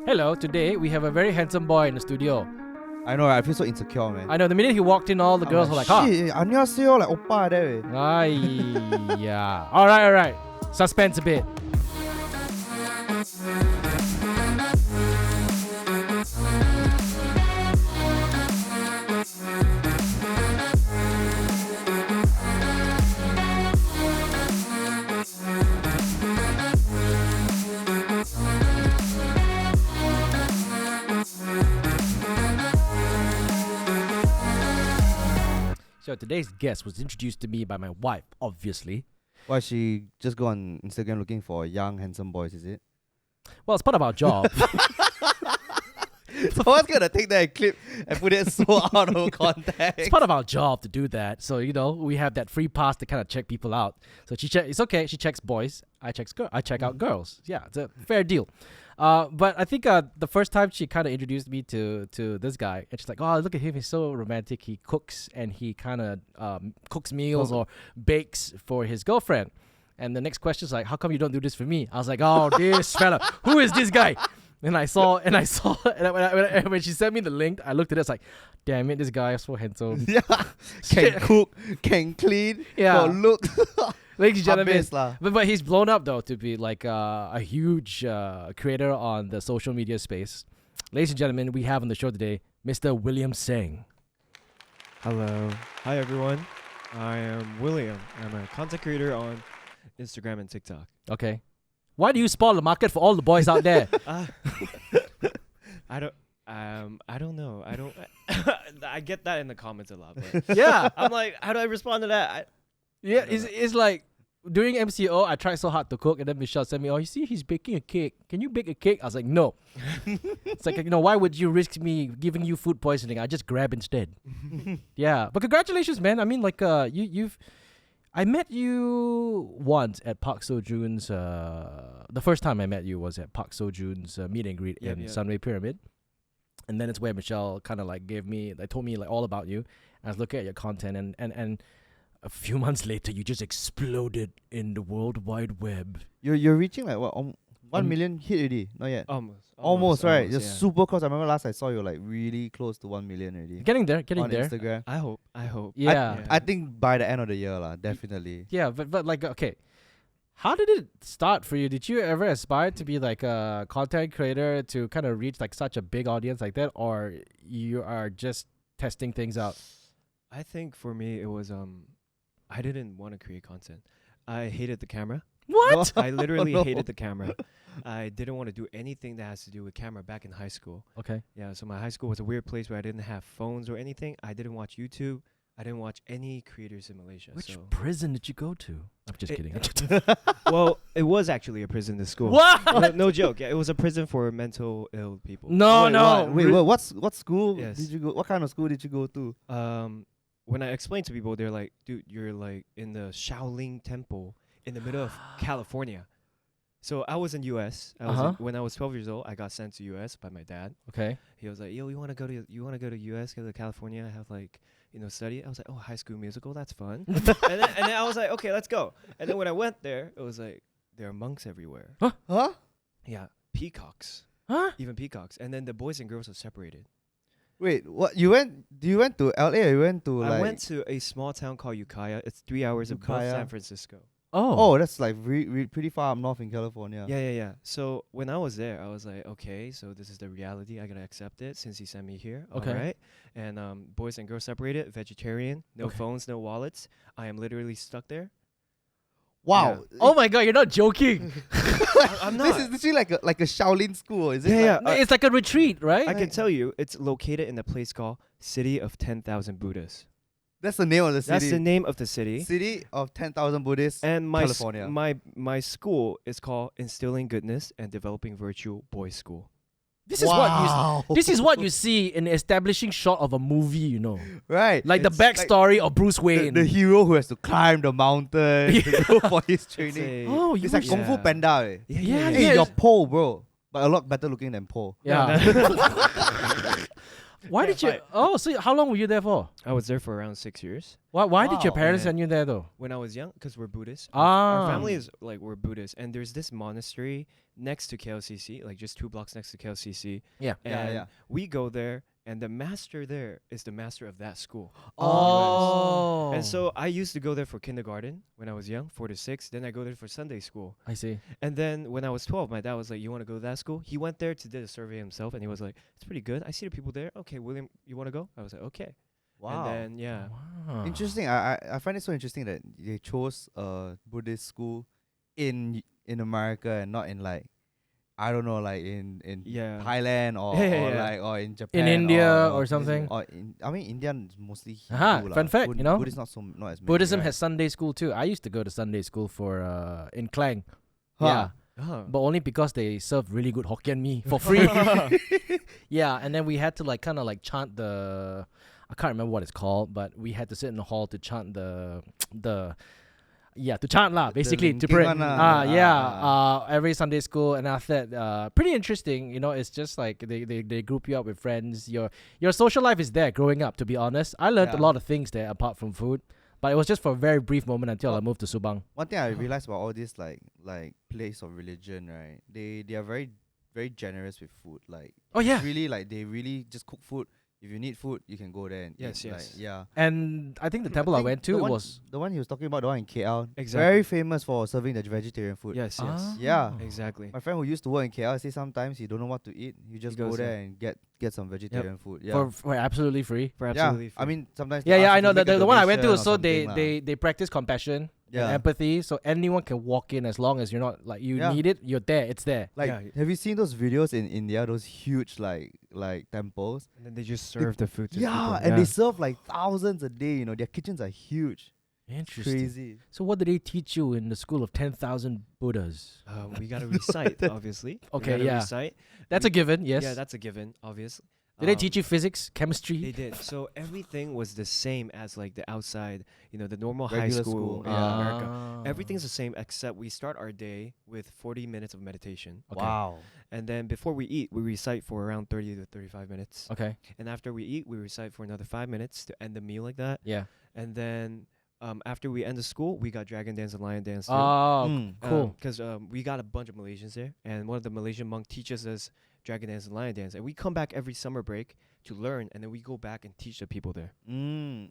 Hello, today we have a very handsome boy in the studio. I know, I feel so insecure, man. I know, the minute he walked in, all the girls were like, huh? Shit, 안녕하세요, like oppa there. Ay, yeah. Alright. Suspense a bit. So today's guest was introduced to me by my wife, obviously. Why she just go on Instagram looking for young, handsome boys, is it? Well, it's part of our job. So what's gonna take that clip and put it so out of context? It's part of our job to do that. So, we have that free pass to kind of check people out. So it's okay. She checks boys. I check out girls. Yeah, it's a fair deal. But I think the first time she kind of introduced me to this guy, and she's like, "Oh, look at him. He's so romantic. He cooks and he kind of cooks meals or bakes for his girlfriend." And the next question is like, "How come you don't do this for me?" I was like, "Oh, this fella. Who is this guy?" And I saw, and when she sent me the link, I looked at it, it's like, damn it, this guy is so handsome. Yeah, can cook, can clean, yeah, look. Ladies and gentlemen, but he's blown up though to be like a huge creator on the social media space. Ladies and gentlemen, we have on the show today Mr. William Seng. Hello. Hi, everyone. I am William. I'm a content creator on Instagram and TikTok. Okay. Why do you spoil the market for all the boys out there? I don't know. I get that in the comments a lot. But yeah. I'm like, how do I respond to that? It's like during MCO, I tried so hard to cook, and then Michelle sent me, "Oh, you see, he's baking a cake. Can you bake a cake?" I was like, "No." It's like, why would you risk me giving you food poisoning? I just grab instead. Yeah, but congratulations, man. I mean, like, I met you once at Park Seo-joon's. The first time I met you was at Park Seo-joon's meet and greet in Sunway Pyramid, and then it's where Michelle kind of like told me like all about you. I was looking at your content, and a few months later, you just exploded in the World Wide Web. You're reaching like what 1 million hit already? Not yet. Almost, right? You're super close. I remember last I saw you like really close to 1 million already. Getting there. On Instagram. I hope. Yeah. I think by the end of the year, definitely. Yeah, but like, okay. How did it start for you? Did you ever aspire to be like a content creator to kind of reach like such a big audience like that, or you are just testing things out? I think for me it was I didn't want to create content. I hated the camera. What? I literally hated the camera. I didn't want to do anything that has to do with camera back in high school. Okay. Yeah, so my high school was a weird place where I didn't have phones or anything. I didn't watch YouTube. I didn't watch any creator simulation. Which prison did you go to? I'm just kidding. Well, it was actually a prison, this school. What? No joke. Yeah, it was a prison for mental ill people. Wait, what school Yes. did you go? What kind of school did you go to? When I explained to people, they're like, dude, you're like in the Shaolin temple in the middle of California. So I was in US. When I was 12 years old, I got sent to US by my dad. Okay. He was like, "Yo, you want to go to US, go to California, have like, study?" I was like, "Oh, High School Musical, that's fun." and then I was like, "Okay, let's go." And then when I went there, it was like there are monks everywhere. Huh? Yeah, peacocks. Huh? Even peacocks. And then the boys and girls are separated. Wait, what? You went to LA or you went to I went to a small town called Ukiah. It's 3 hours above San Francisco. Oh, that's like pretty far up north in California. Yeah. So when I was there, I was like, okay, so this is the reality. I gotta accept it since he sent me here. Okay. All right. And boys and girls separated, vegetarian, no phones, no wallets. I am literally stuck there. Wow. Yeah. Oh my God, you're not joking. I'm not. This is literally like a Shaolin school, is it? Yeah. It's like a retreat, right? I can tell you, it's located in a place called City of 10,000 Buddhas. That's the name of the city. That's the name of the city. City of 10,000 Buddhists, and California. My school is called Instilling Goodness and Developing Virtue Boys School. This is what you see in the establishing shot of a movie, Right. Like the backstory of Bruce Wayne. The hero who has to climb the mountain to go for his training. It's like Kung Fu Panda. Yeah. Hey, you're Paul, bro. But a lot better looking than Paul. Yeah. Why Can't did you? fight. Oh, so how long were you there for? I was there for around 6 years. Why did your Wow. parents And send you there though? when I was young, because we're Buddhists. Ah. Our family is like, we're Buddhists, and there's this monastery next to KLCC, like just 2 blocks next to KLCC. Yeah. And we go there, and the master there is the master of that school. Oh. And so I used to go there for kindergarten when I was young, 4 to 6. Then I go there for Sunday school. I see. And then when I was 12, my dad was like, "You want to go to that school?" He went there to do a survey himself, and he was like, "It's pretty good. I see the people there. Okay, William, you want to go?" I was like, "Okay." Wow. And then Wow. Interesting. I find it so interesting that they chose a Buddhist school in America and not in like, I don't know, like in Yeah. Thailand or, Yeah, or yeah. like or in Japan In India or or something. Or I mean, India is mostly Hindu. Aha, lah. fun fact, you know? Buddhist not as many, Buddhism right? has Sunday school too. I used to go to Sunday school for in Klang. Huh. Yeah. Oh. But only because they serve really good Hokkien mee for free. Yeah, and then we had to like kind of like chant the, I can't remember what it's called, but we had to sit in the hall to chant the to chant lah, basically to linking pray. one lah. Every Sunday school, and after that, pretty interesting. You know, it's just like they group you up with friends. Your social life is there. Growing up, to be honest, I learned a Yeah. lot of things there apart from food, but it was just for a very brief moment until I moved to Subang. One thing I realized about all this like place of religion, right? They are very very generous with food. Like Oh yeah, really like they really just cook food. If you need food, you can go there and Yes, eat. yes. Like, yeah. and I think the temple I think went the to one- was The one he was talking about, the one in KL. Exactly. Very famous for serving the vegetarian food. Yes, yes. Ah. Yeah. Exactly. My friend who used to work in KL say sometimes he don't know what to eat. You just go goes there there. and get some vegetarian food. Yeah. for absolutely free. For yeah. absolutely I free. mean sometimes Yeah, they yeah, ask I you know. to make a The one I went to donation was or so something lah. they practice compassion Yeah. and empathy, so anyone can walk in as long as you're not like you Yeah. need it, you're there, it's there. Like Yeah. have you seen those videos in India, those huge like temples? and then they just serve the food to Yeah, people. and they serve like thousands a day, you know. Their kitchens are huge. Interesting. Crazy. So what did they teach you in the school of 10,000 Buddhas? We gotta recite, obviously. Okay, we gotta yeah. Recite. That's a given, yes. Yeah, that's a given, obviously. Did they teach you physics, chemistry? They did. So everything was the same as like the outside, the normal high Regular school school, in yeah. America. Ah. Everything's the same except we start our day with 40 minutes of meditation. Okay. Wow. And then before we eat, we recite for around 30 to 35 minutes. Okay. And after we eat, we recite for another 5 minutes to end the meal like that. Yeah. And then after we end the school, we got Dragon Dance and Lion Dance too. Oh, Mm. cool. Because we got a bunch of Malaysians there, and one of the Malaysian monk teaches us Dragon Dance and Lion Dance, and we come back every summer break to learn, and then we go back and teach the people there.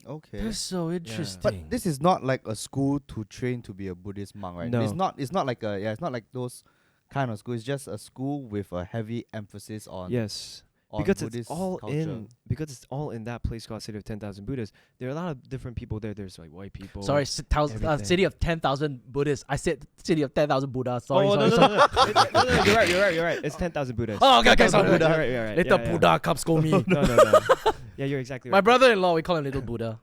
Okay. That's so interesting. But this is not like a school to train to be a Buddhist monk, right? No. It's not like it's not like those kind of school. It's just a school with a heavy emphasis on Yes. on Because Buddhist it's all in that place called City of 10,000 Buddhas. There are a lot of different people there. There's like white people. Sorry, everything. city of 10,000 Buddhists. I said city of 10,000 Buddhas. Sorry, Oh, sorry, no, sorry. no, no, no, you're right. It's 10,000 Buddhas. Oh, okay, 10,000 sorry. Buddha. You're right. Later Yeah. Buddha comes scold me. No. Yeah, you're exactly right. My brother-in-law, we call him Little Buddha.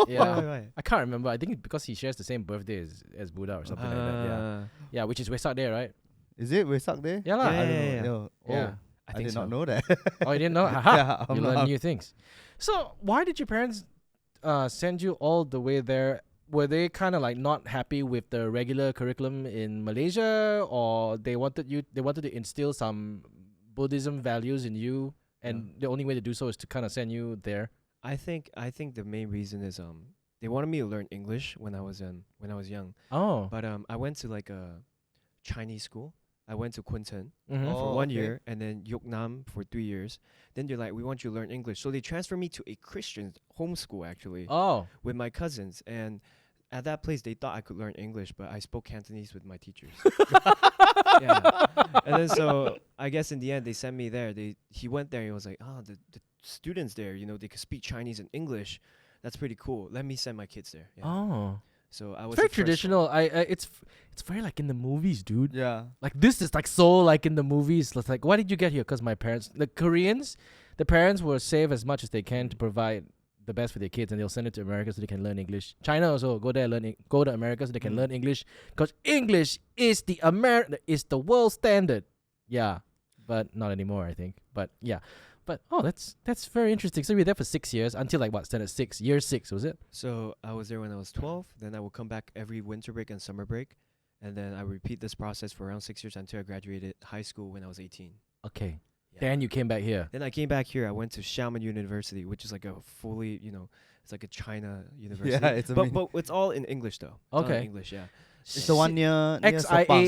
Yeah. Right. I can't remember. I think because he shares the same birthday as Buddha or something like that. Yeah. Yeah, which is Wesak there, right? Is it Wesak there? Yeah, lah. Yeah, I don't yeah, know. yeah. Yeah. I think did so. not know that. Oh, you didn't know? Haha. Yeah, I'm You not- learn new things. So, why did your parents send you all the way there? Were they kind of like not happy with the regular curriculum in Malaysia, or they wanted to instill some Buddhism values in you, and the only way to do so is to kind of send you there? I think the main reason is they wanted me to learn English when I was young. Oh. But I went to like a Chinese school. I went to Kunten Mm-hmm. Oh. for 1 okay. year, and then Yuknam for 3 years. Then they're like, we want you to learn English. So they transferred me to a Christian homeschool actually Oh. with my cousins. And at that place, they thought I could learn English, but I spoke Cantonese with my teachers. Yeah. And then so I guess in the end, they sent me there. He went there. He was like, the students there, they could speak Chinese and English. That's pretty cool. Let me send my kids there. Yeah. Oh. So I was It's very the first one. traditional. It's very like in the movies, dude. Yeah. Like this is like so like in the movies. It's like, why did you get here? Because my parents, the Koreans, the parents will save as much as they can to provide the best for their kids, and they'll send it to America so they can learn English. China also go there go to America so they can learn English, because English is the world standard. Yeah, but not anymore, I think. But yeah, but that's very interesting. So you were there for 6 years until like what, standard 6, year 6 was it? So I was there when I was 12. Then I would come back every winter break and summer break. And then I repeat this process for around 6 years until I graduated high school when I was 18. Okay. Then you came back here. Then I came back here. I went to Xiamen University, which is like a fully, it's like a China university. Yeah, it's but amazing. it's all in English though. It's all in Okay. English, yeah. It's the one near XIA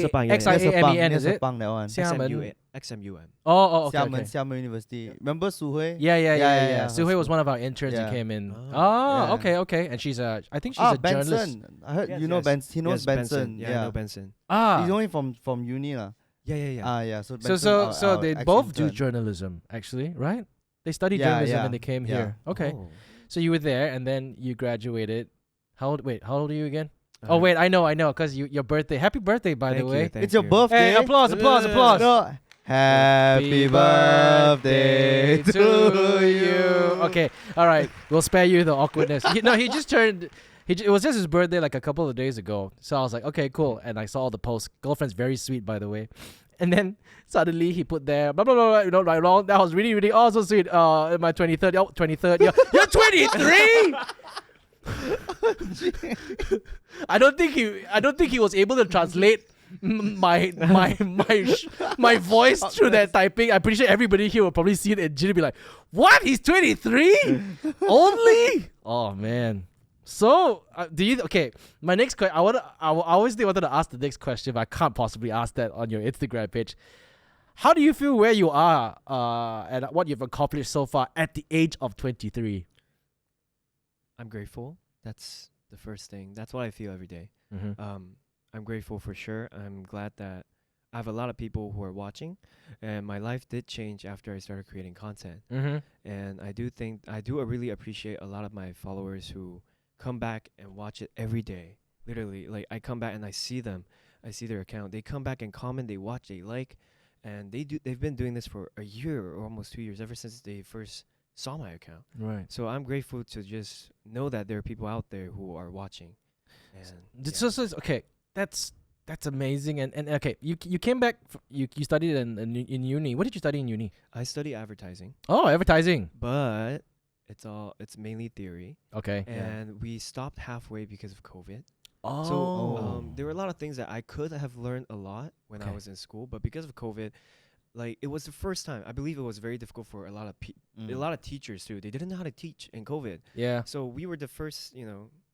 Sepang. yeah, yeah. XIAMEN, is Near it? Sepang, that one. Xiamen. XMUM. Oh, okay. Xiamen, Okay. Xiamen University. Remember Su Hui? Yeah. Su Hui her was school. one of our interns who Yeah. came in. Oh. Oh, Yeah. okay. And she's I think she's a journalist. Benson. I heard Yes, you know yes. Benson. He knows Yes, Benson. Yeah, I know Benson. He's only from uni lah. Yeah. Yeah. So So Benson, so our they ex both do intern. journalism actually, right? They studied Yeah, journalism yeah, and they came yeah. here. Okay. Oh. So you were there and then you graduated. How old are you again? Uh, Oh wait, I know, cause your birthday. Happy birthday, by the thank you, way. thank It's your you. birthday. Hey, applause. No. Happy birthday to you. Okay, all right. We'll spare you the awkwardness. He just turned. It was just his birthday like a couple of days ago. So I was like, okay, cool. And I saw all the posts. Girlfriend's very sweet, by the way. And then suddenly he put there, blah, blah, blah, blah, right, wrong. That was really, really, oh, so sweet. My 23rd. Oh, 23rd. You're 23? I don't think he was able to translate my voice through that typing. I'm pretty sure everybody here will probably see it and be like, "What? He's 23 only?" Oh man. So my next question. I always wanted to ask the next question, but I can't possibly ask that on your Instagram page. How do you feel where you are and what you've accomplished so far at the age of 23? I'm grateful. That's the first thing. That's what I feel every day. Mm-hmm. I'm grateful for sure. I'm glad that I have a lot of people who are watching, and my life did change after I started creating content. Mm-hmm. And I do really appreciate a lot of my followers who come back and watch it every day. Literally, like I come back and I see them. I see their account. They come back and comment, they watch, they like, and they've been doing this for a year or almost 2 years, ever since they first saw my account. Right. So I'm grateful to just know that there are people out there who are watching. And Okay, that's amazing. And okay, you came back. You studied in uni. What did you study in uni? I study advertising, Oh, advertising. but it's mainly theory, Okay. and we stopped halfway because of COVID. Oh. So there were a lot of things that I could have learned a lot when I Okay. was in school, but because of COVID, like it was the first time. I believe it was very difficult for a lot of a lot of teachers too. They didn't know how to teach in COVID. Yeah. So we were the first,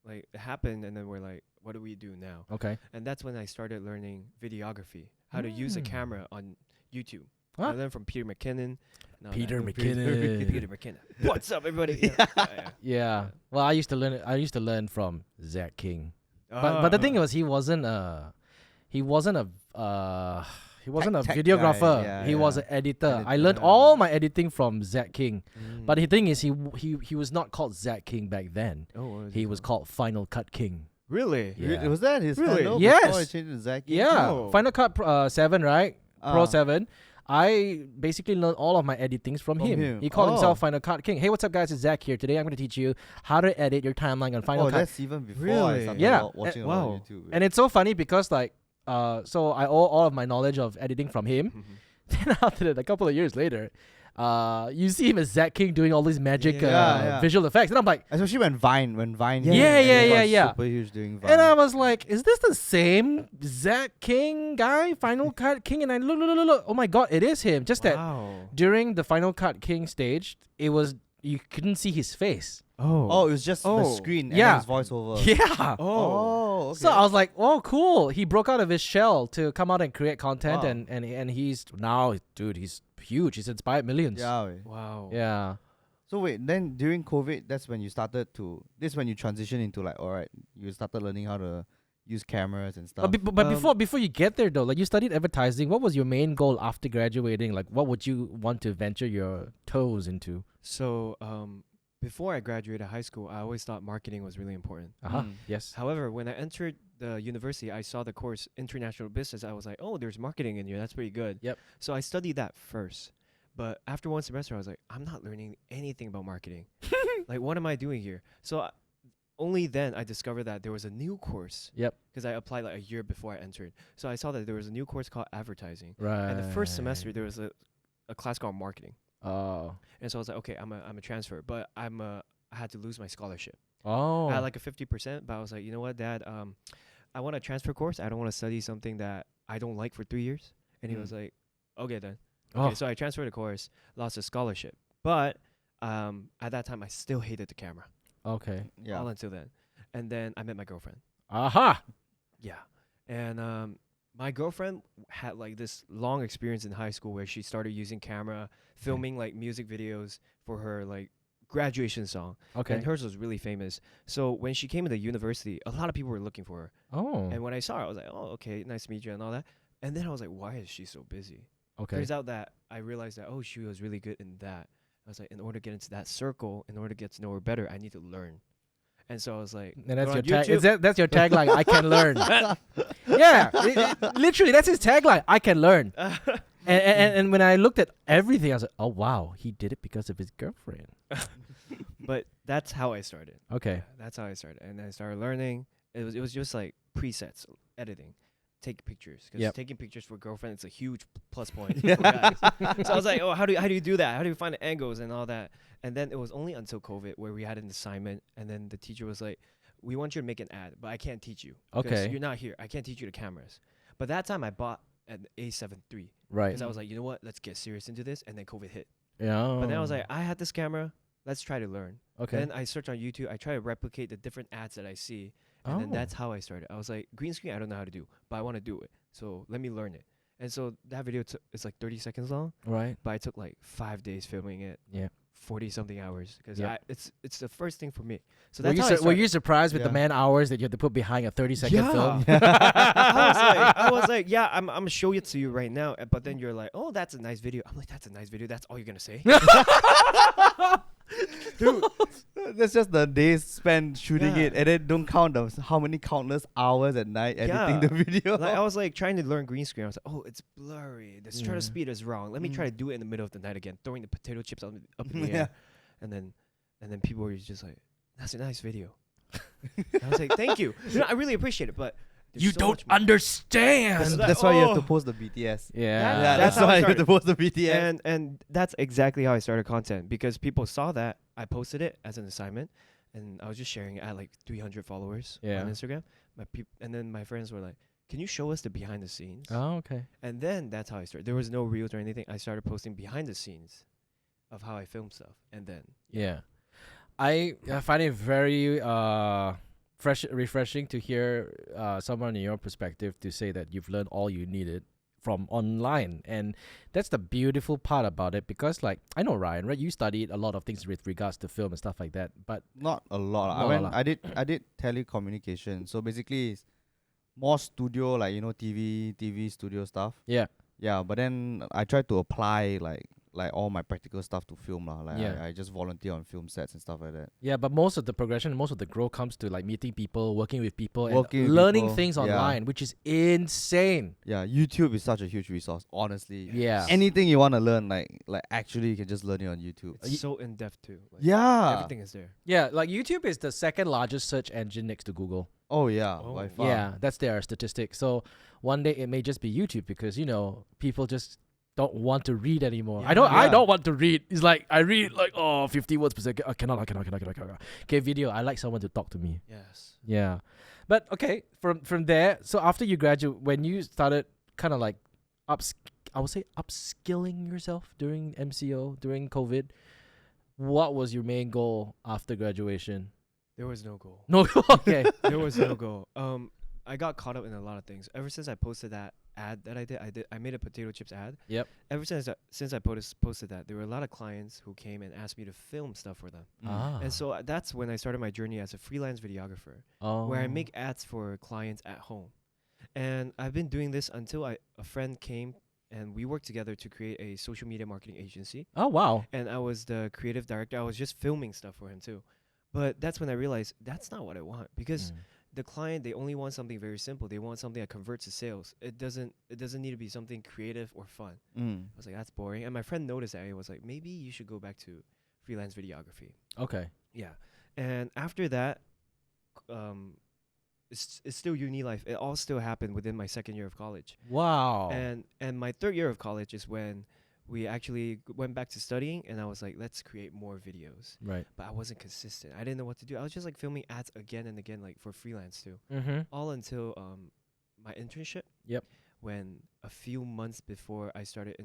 like it happened, and then we're like, what do we do now? Okay. And that's when I started learning videography, how to use a camera on YouTube. Huh? I learned from Peter McKinnon. No, Peter not- McKinnon. Peter McKinnon. What's up, everybody? Yeah. Yeah. Well, I used to learn from Zach King. But the thing was, he wasn't a Tech videographer. guy, yeah, he was yeah. an editor. I Editor. learned all my editing from Zach King. Mm. But the thing is, he was not called Zach King back then. what He was called Final Cut King. Really? Yeah. Was that his Really? handle Yes. before it changed to Zach? Yeah, Oh. Final Cut 7, right? Pro Ah. 7. I basically learned all of my editings from From him. him. He called himself Oh. Final Cut King. Hey, what's up, guys? It's Zach here. Today I'm going to teach you how to edit your timeline on Final Oh, Cut. that's even before I Really? started Yeah. watching a Wow. lot of YouTube. And it's so funny because so I owe all of my knowledge of editing from him. Then after that, a couple of years later, you see him as Zach King doing all these magic Yeah. visual effects, and I'm like, Especially when Vine Yeah. super huge doing Vine. and I was like, is this the same Zach King guy, Final Cut King? And I look, oh my god, it is him. Just that Wow. during the Final Cut King stage, you couldn't see his face. Oh, it was just the Oh. screen Yeah. and his voiceover. Yeah. Oh, okay. So I was like, oh, cool. He broke out of his shell to come out and create content, Wow. and he's now, dude, he's huge. He's inspired millions. Yeah. Wait. Wow. Yeah. So wait, then during COVID, that's when you started to. This when you transition into like, all right, you started learning how to use cameras and stuff. But before you get there though, like you studied advertising, what was your main goal after graduating? Like, what would you want to venture your toes into? So, before I graduated high school, I always thought marketing was really important. Yes. However, when I entered the university, I saw the course International Business. I was like, oh, there's marketing in here. That's pretty good. Yep. So I studied that first. But after one semester, I was like, I'm not learning anything about marketing. Like, what am I doing here? So only then I discovered that there was a new course. Yep. Because I applied like a year before I entered. So I saw that there was a new course called advertising. Right. And the first semester, there was a class called marketing. Oh. And so I was like, okay, I'm a transfer, but I had to lose my scholarship. Oh. I had like a 50%, but I was like, you know what, Dad? I want a transfer course. I don't want to study something that I don't like for 3 years. And he was like, okay then. Oh, Okay, so I transferred the course, lost a scholarship, but at that time I still hated the camera. okay. Yeah. All until then, and then I met my girlfriend. Aha. Yeah, and my girlfriend had like this long experience in high school where she started using camera, filming like music videos for her like graduation song. Okay. And hers was really famous. So when she came into university, a lot of people were looking for her. Oh. And when I saw her, I was like, oh, okay, nice to meet you and all that. And then I was like, why is she so busy? Okay. Turns out that I realized that, oh, she was really good in that. I was like, in order to get into that circle, in order to get to know her better, I need to learn. And so I was like, And that's go your on tag. YouTube. Is that's your tagline? I can learn. Yeah, literally, that's his tagline. I can learn. And when I looked at everything, I was like, oh wow, he did it because of his girlfriend. But that's how I started. Okay. Yeah, that's how I started. And I started learning. It was just like presets, editing, take pictures. Because Yep. taking pictures for girlfriend is a huge plus point for guys. So I was like, oh, how do you do that? How do you find the angles and all that? And then it was only until COVID where we had an assignment, and then the teacher was like, we want you to make an ad, but I can't teach you. 'cause Okay. You're not here. I can't teach you the cameras. But that time I bought an A7 III Right. because I was like, you know what? Let's get serious into this. And then COVID hit. Yeah. But then I was like, I had this camera. Let's try to learn. okay. Then I search on YouTube. I try to replicate the different ads that I see. And then that's how I started. I was like, green screen, I don't know how to do, but I want to do it. So let me learn it. And so that video it's like 30 seconds long, right. but I took like 5 days filming it, Yeah. 40 something hours, because Yep. it's the first thing for me. So Were that's you, how I were started. you surprised with the Yeah. man hours that you had to put behind a 30-second film? I was like, yeah, I'm gonna show it to you right now. But then you're like, oh, that's a nice video. I'm like, that's a nice video. That's all you're gonna say? Dude, that's just the days spent shooting Yeah. it, and then don't count how many countless hours at night editing Yeah. the video. Like I was like trying to learn green screen. I was like, oh, it's blurry. The shutter Yeah. speed is wrong. Let me try to do it in the middle of the night again, throwing the potato chips up in the Yeah. air, and then people were just like, that's a nice video. And I was like, thank you. You know, I really appreciate it, but there's You so don't much more. understand. That's- That's why you have to oh. post the BTS. Yeah. Yeah, That's that's how I why you have started. to post the BTS. And that's exactly how I started content, because people saw that I posted it as an assignment, and I was just sharing it at like 300 followers Yeah. on Instagram. And then my friends were like, can you show us the behind the scenes? Oh, okay. And then that's how I started. There was no reels or anything. I started posting behind the scenes of how I film stuff. And then Yeah. I find it very refreshing to hear someone in your perspective to say that you've learned all you needed from online. And that's the beautiful part about it, because like I know Ryan, right? You studied a lot of things with regards to film and stuff like that. But Not a lot. Not a lot. I did telecommunication. So basically it's more studio, like TV studio stuff. yeah. Yeah, but then I tried to apply like all my practical stuff to film lah. Like Yeah. I just volunteer on film sets and stuff like that. Yeah, but most of the progression, most of the growth comes to like meeting people, working with people, Working and with learning people, things yeah. online, which is insane. Yeah, YouTube is such a huge resource, honestly. Yeah. Anything you want to learn, like actually you can just learn it on YouTube. it's so in depth too. Like Yeah. everything is there. Yeah, like YouTube is the second largest search engine next to Google. Oh yeah, Oh. by far. Yeah, that's their statistic. So one day it may just be YouTube, because people just don't want to read anymore. I Yeah. don't want to read. It's like I read like 50 words per second. I cannot. Okay, video. I like someone to talk to me. Yes. Yeah. But okay, from there, so after you graduate, when you started kind of like I would say upskilling yourself during MCO, during COVID, what was your main goal after graduation? There was no goal. No, okay. There was no goal. I got caught up in a lot of things. Ever since I posted that ad that I made a potato chips ad. Yep. Ever since I posted that, there were a lot of clients who came and asked me to film stuff for them. Ah. And so that's when I started my journey as a freelance videographer, Oh. where I make ads for clients at home. And I've been doing this until a friend came and we worked together to create a social media marketing agency. Oh wow. And I was the creative director. I was just filming stuff for him too. But that's when I realized that's not what I want, because the client, they only want something very simple. They want something that converts to sales. It doesn't need to be something creative or fun. I was like, that's boring. And my friend noticed that. He was like, maybe you should go back to freelance videography. Okay. Yeah. And after that, it's still uni life. It all still happened within my second year of college. Wow. And my third year of college is when we actually went back to studying, and I was like, let's create more videos. Right. But I wasn't consistent. I didn't know what to do. I was just like filming ads again and again, like for freelance too. Mm-hmm. All until my internship. Yep. When a few months before I started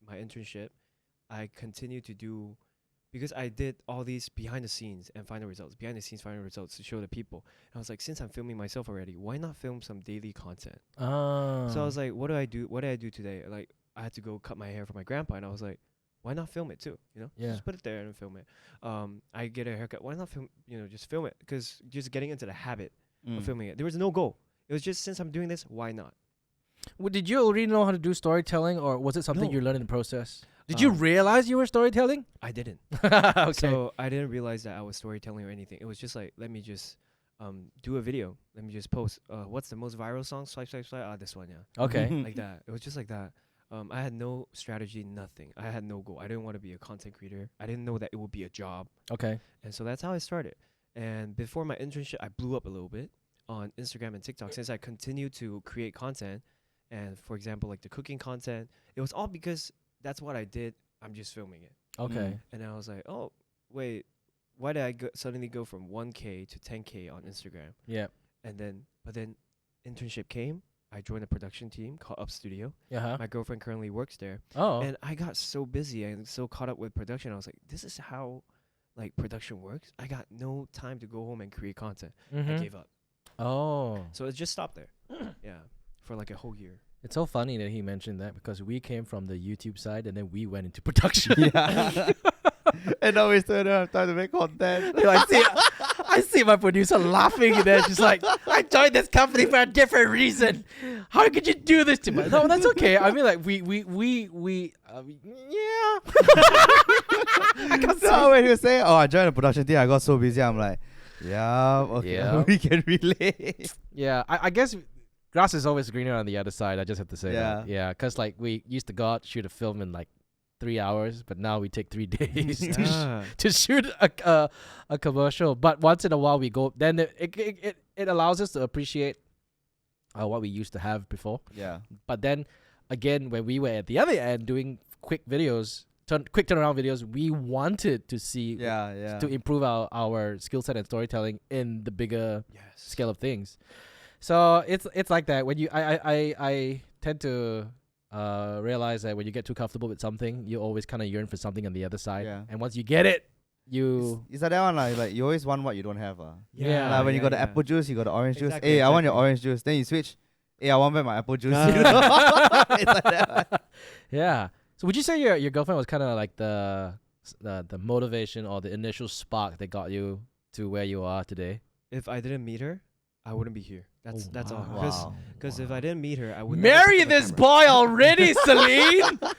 my internship, I continued to do, because I did all these behind the scenes and final results, to show the people. And I was like, since I'm filming myself already, why not film some daily content? Oh. So I was like, what do I do? What did I do today? Like, I had to go cut my hair for my grandpa, and I was like, why not film it too? You know, Yeah. just put it there and film it. I get a haircut. Why not film? You know, just film it, because just getting into the habit of filming it. There was no goal. It was just, since I'm doing this, why not? Well, did you already know how to do storytelling, or was it something No. you learned in the process? Did you realize you were storytelling? I didn't. Okay. So I didn't realize that I was storytelling or anything. It was just like, let me just do a video. Let me just post. What's the most viral song? Swipe, swipe, swipe. Ah, this one, yeah. Okay. Like that. It was just like that. I had no strategy, nothing. I had no goal. I didn't want to be a content creator. I didn't know that it would be a job. Okay. And so that's how I started. And before my internship, I blew up a little bit on Instagram and TikTok, since I continued to create content. And for example, like the cooking content, it was all because that's what I did. I'm just filming it. Okay. And I was like, oh, wait, why did I suddenly go from 1K to 10K on Instagram? Yeah. But then internship came. I joined a production team called Up Studio. Uh-huh. My girlfriend currently works there. Oh. And I got so busy and so caught up with production. I was like, this is how like production works. I got no time to go home and create content. I gave up. Oh. So it just stopped there. Yeah. For like a whole year. It's so funny that he mentioned that, because we came from the YouTube side and then we went into production. Yeah. And now we still don't have time to make content. I see my producer laughing, and then she's like, I joined this company for a different reason. How could you do this to me? No, that's okay. I mean, like, yeah. I can't say. So when you say, oh, I joined the production team, I got so busy, I'm like, yeah, okay, Yeah. we can relate. Yeah, I guess grass is always greener on the other side. I just have to say that. Yeah. Yeah, because like we used to go out, shoot a film in like 3 hours, but now we take 3 days Yeah. to shoot a commercial. But once in a while we go, then it allows us to appreciate what we used to have before. Yeah. But then again, when we were at the other end doing quick videos, quick turnaround videos, we wanted to see Yeah. to improve our skill set and storytelling in the bigger Yes. scale of things. So it's like that. When I tend to realize that when you get too comfortable with something, you always kind of yearn for something on the other side. Yeah. And once you get it, you It's like that one, like you always want what you don't have. Yeah. Like when you yeah, got the yeah. apple juice, you got the orange juice. Exactly, Hey, I want your exactly. orange juice. Then you switch. Hey, I want back my apple juice. Ah. You know? It's like that. yeah. So would you say your girlfriend was kind of like the motivation or the initial spark that got you to where you are today? If I didn't meet her, I wouldn't be here. That's all. Wow. Because if I didn't meet her, I would Marry never pick up this the boy already, Celine. camera.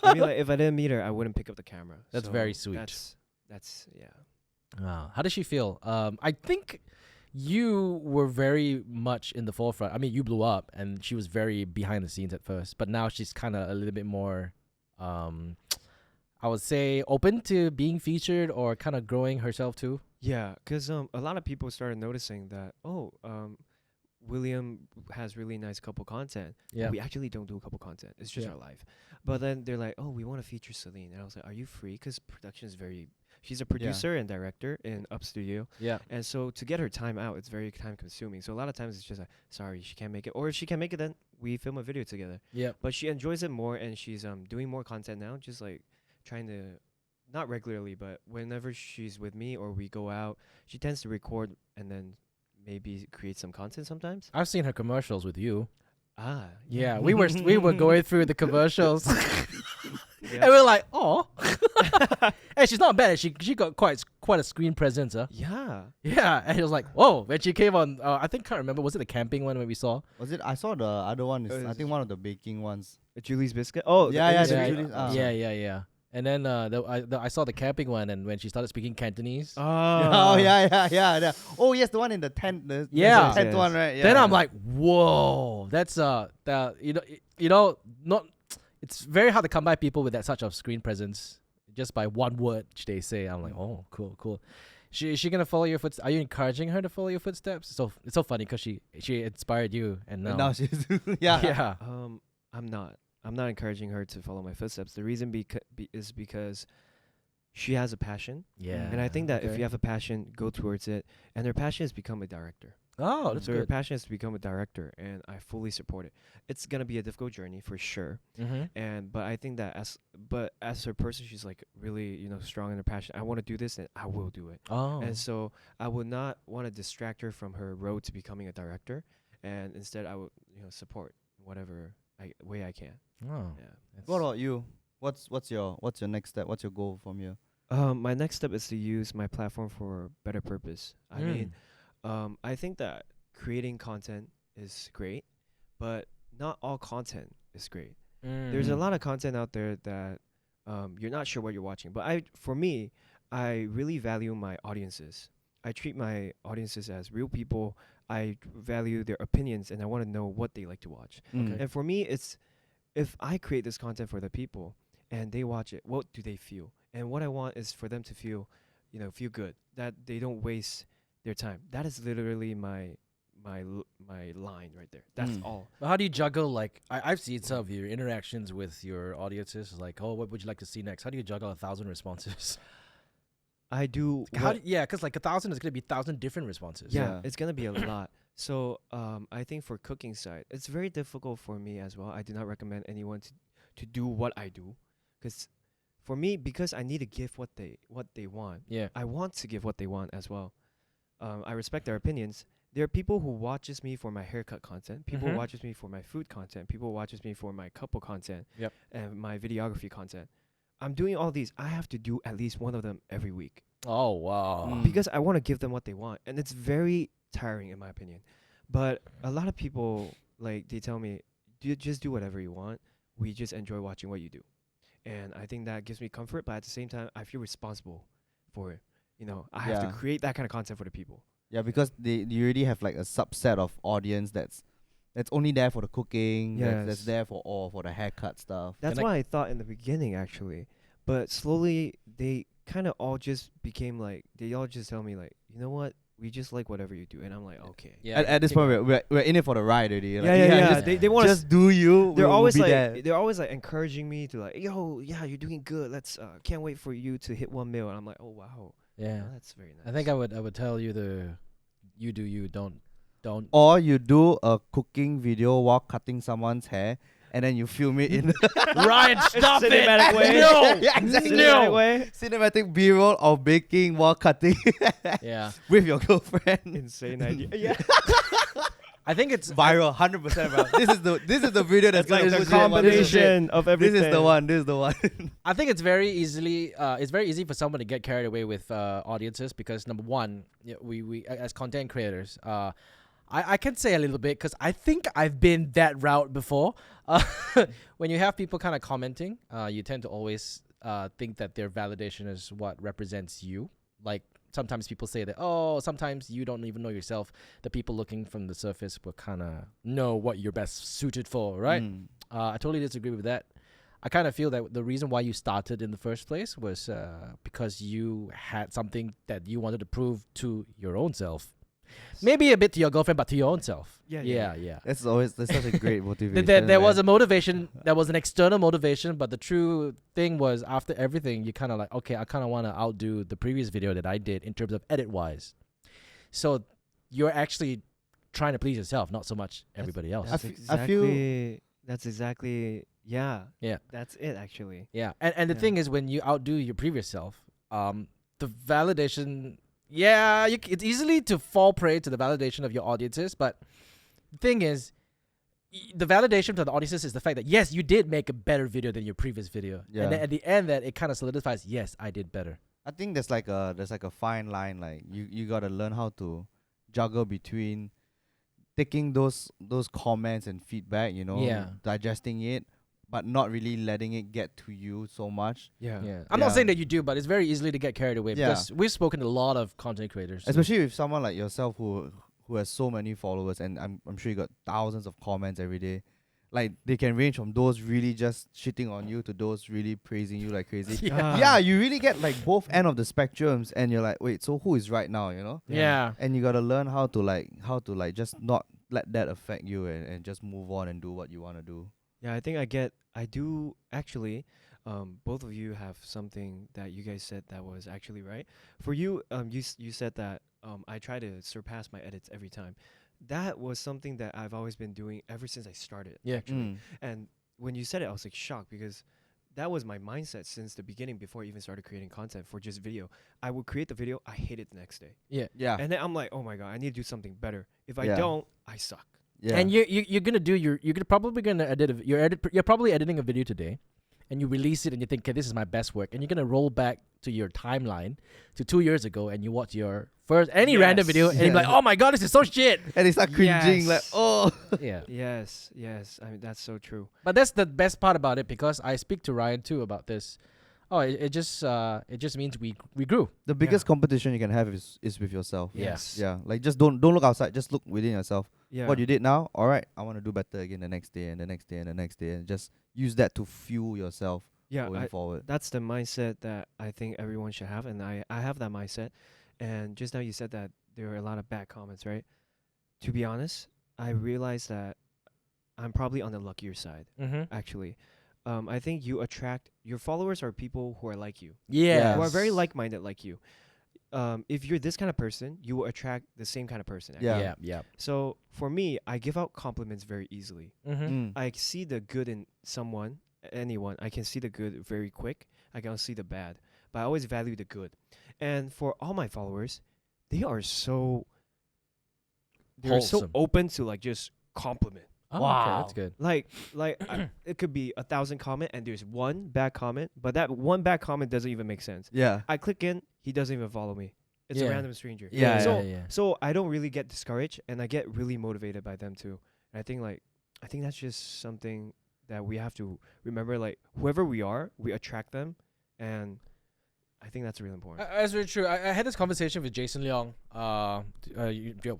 I mean, like, if I didn't meet her, I wouldn't pick up the camera. That's So very sweet. That's yeah. Wow. How does she feel? I think you were very much in the forefront. I mean, you blew up, and she was very behind the scenes at first, but now she's kind of a little bit more, I would say, open to being featured or kind of growing herself too. Yeah, because a lot of people started noticing that, William has really nice couple content. Yeah. We actually don't do couple content. It's just Yeah. our life. But then they're like, oh, we want to feature Celine. And I was like, are you free? Because production is she's a producer and director in Up Studio. Yeah. And so to get her time out, it's very time consuming. So a lot of times it's just like, sorry, she can't make it. Or if she can't make it, then we film a video together. Yeah. But she enjoys it more, and she's doing more content now, just like trying to, not regularly, but whenever she's with me or we go out, she tends to record and then maybe create some content sometimes. I've seen her commercials with you. Ah, Yeah, we were going through the commercials, yeah. and we were like, oh, hey, she's not bad. She got quite a screen presence, huh? Yeah. Yeah, and it was like, whoa, when she came on, I can't remember, was it the camping one when we saw? Was it? I saw the other one. Is I is think one of the baking ones. Julie's Biscuit. Oh, Yeah, yeah, the the yeah, Julie's, ah. yeah. And then I saw the camping one, and when she started speaking Cantonese, Oh yeah. Oh yes, the one in the tent. Yeah. the tent Yes. one, right? Yeah. then I'm like, whoa, that's not. It's very hard to come by people with that such of screen presence just by one word they say. I'm like, oh, cool. Is she gonna follow your footsteps? Are you encouraging her to follow your footsteps? So it's so funny because she inspired you, and now, And now she's yeah. yeah. I'm not encouraging her to follow my footsteps. The reason is because she has a passion. Yeah. And I think that if okay. you have a passion, go towards it. And her passion has become a director. Oh, that's So your good. passion is to become a director, and I fully support it. It's gonna be a difficult journey for sure, Mm-hmm. but I think that as her person, she's like really strong in her passion. I want to do this, and I will do it. Oh. And so I would not want to distract her from her road to becoming a director, and instead I would support whatever way I can. Oh. Yeah. What about you? What's your next step? What's your goal from here? My next step is to use my platform for better purpose. I mean, I think that creating content is great, but not all content is great. There's a Mm. lot of content out there that you're not sure what you're watching. But for me, I really value my audiences. I treat my audiences as real people. I value their opinions, and I want to know what they like to watch. Mm. And for me, it's if I create this content for the people and they watch it, what do they feel? And what I want is for them to feel, feel good, that they don't waste their time. That is literally my line right there. That's Mm. all. But how do you juggle, like, I've seen some of your interactions with your audiences, like, oh, what would you like to see next? How do you juggle 1,000 responses? I do. Yeah, because like 1,000 is going to be 1,000 different responses. Yeah, Yeah. it's gonna be a lot. So I think for cooking side, it's very difficult for me as well. I do not recommend anyone to do what I do, because for me, because I need to give what they want. Yeah. I want to give what they want as well. I respect their opinions. There are people who watches me for my haircut content. People Mhm. watches me for my food content. People watches me for my couple content. Yep. And my videography content. I'm doing all these. I have to do at least one of them every week Oh, wow. Mm. because I want to give them what they want, and it's very tiring in my opinion. But a lot of people like they tell me, just do whatever you want. We just enjoy watching what you do, and I think that gives me comfort. But at the same time, I feel responsible for it. I have Yeah. to create that kind of content for the people. Yeah, because you already have like a subset of audience that's only there for the cooking. That's Yes. there for the haircut stuff. That's And what I thought in the beginning, actually. But slowly, they kind of all just became like, they all just tell me, like, you know what? We just like whatever you do. And I'm like, okay. Yeah. At this point, we're in it for the ride already. Like, Yeah. Just, They want to. just do you. They're we'll always be like, there. they're always like encouraging me to like, yo, yeah, you're doing good. Let's, can't wait for you to hit 1 mil. And I'm like, oh wow, Yeah. oh, that's very nice. I think I would tell you you do you, don't. Or you do a cooking video while cutting someone's hair, and then you film it in Ryan, stop it! Cinematic way. No! Yeah, exactly. Cinematic way. cinematic B-roll of baking while cutting Yeah. with your girlfriend. Insane idea. Yeah. I think it's Viral, 100%, bro. This is the video that's It's like gonna the push it on my page. combination of everything. This is the one. This is the one. I think it's very easy for someone to get carried away with audiences because number one, we as content creators, I can say a little bit because I think I've been that route before. When you have people kind of commenting, you tend to always think that their validation is what represents you. Like sometimes people say that, oh, sometimes you don't even know yourself. The people looking from the surface will kind of know what you're best suited for, right? Mm. I totally disagree with that. I kind of feel that the reason why you started in the first place was because you had something that you wanted to prove to your own self. Maybe a bit to your girlfriend, but to your own self. Yeah. Yeah. That's such a great motivation. There was a man. motivation. There was an external motivation, but the true thing was after everything, you kind of like, okay, I kind of want to outdo the previous video that I did in terms of edit wise. So you're actually trying to please yourself, not so much everybody else. I feel- That's exactly. Yeah. Yeah. That's it actually. Yeah, and the Yeah. thing is, when you outdo your previous self, the validation. Yeah, it's easily to fall prey to the validation of your audiences, but the thing is, the validation to the audiences is the fact that yes, you did make a better video than your previous video, Yeah. and then at the end, that it kind of solidifies, yes, I did better. I think there's like a fine line. Like you gotta learn how to juggle between taking those comments and feedback, Yeah. digesting it, but not really letting it get to you so much. Yeah. Yeah, I'm not saying that you do, but it's very easily to get carried away Yeah. because we've spoken to a lot of content creators, Especially with someone like yourself who has so many followers, and I'm sure you got thousands of comments every day. Like they can range from those really just shitting on you to those really praising you like crazy. Yeah. Yeah, you really get like both end of the spectrums, and you're like, wait, so who is right now? Yeah. And you gotta learn how to just not let that affect you and just move on and do what you wanna do. Yeah, I do actually. Both of you have something that you guys said that was actually right. For you, you said that I try to surpass my edits every time. That was something that I've always been doing ever since I started. Yeah. And when you said it, I was like shocked because that was my mindset since the beginning before I even started creating content for just video. I would create the video, I hate it the next day. Yeah. Yeah. And then I'm like, oh my God, I need to do something better. If I Yeah. don't, I suck. Yeah. And you're gonna do you're probably gonna edit you're probably editing a video today, and you release it and you think, okay, this is my best work, and you're gonna roll back to your timeline to 2 years ago and you watch your first random video and you're like, oh my God, this is so shit. And they start cringing like, Yes. oh. Yeah. Yes. I mean, that's so true. But that's the best part about it, because I speak to Ryan too about this. Oh, it just means we grew. The biggest competition you can have is with yourself. Yes. Yeah. Like just don't look outside. Just look within yourself. Yeah. What you did now, all right, I want to do better again the next day and the next day and the next day, and just use that to fuel yourself going forward. That's the mindset that I think everyone should have, and I have that mindset. And just now you said that there were a lot of bad comments, right? To be honest, I realized that I'm probably on the luckier side, Mm-hmm. actually. I think you attract your followers are people who are like you, Yeah. who are very like-minded like you. If you're this kind of person, you will attract the same kind of person. Actually. Yeah. Yeah. Yeah. So for me, I give out compliments very easily. Mm-hmm. I see the good in someone, anyone. I can see the good very quick. I can see the bad, but I always value the good. And for all my followers, they are so Wholesome. open to like just compliment. Oh, okay, Wow. that's good. Like it could be 1,000 comment and there's one bad comment, but that one bad comment doesn't even make sense. Yeah. I click in, he doesn't even follow me. It's Yeah. a random stranger. Yeah, So yeah. so I don't really get discouraged, and I get really motivated by them too. And I think that's just something that we have to remember. Like whoever we are, we attract them, and I think that's really important. That's very true. I had this conversation with Jason Leong.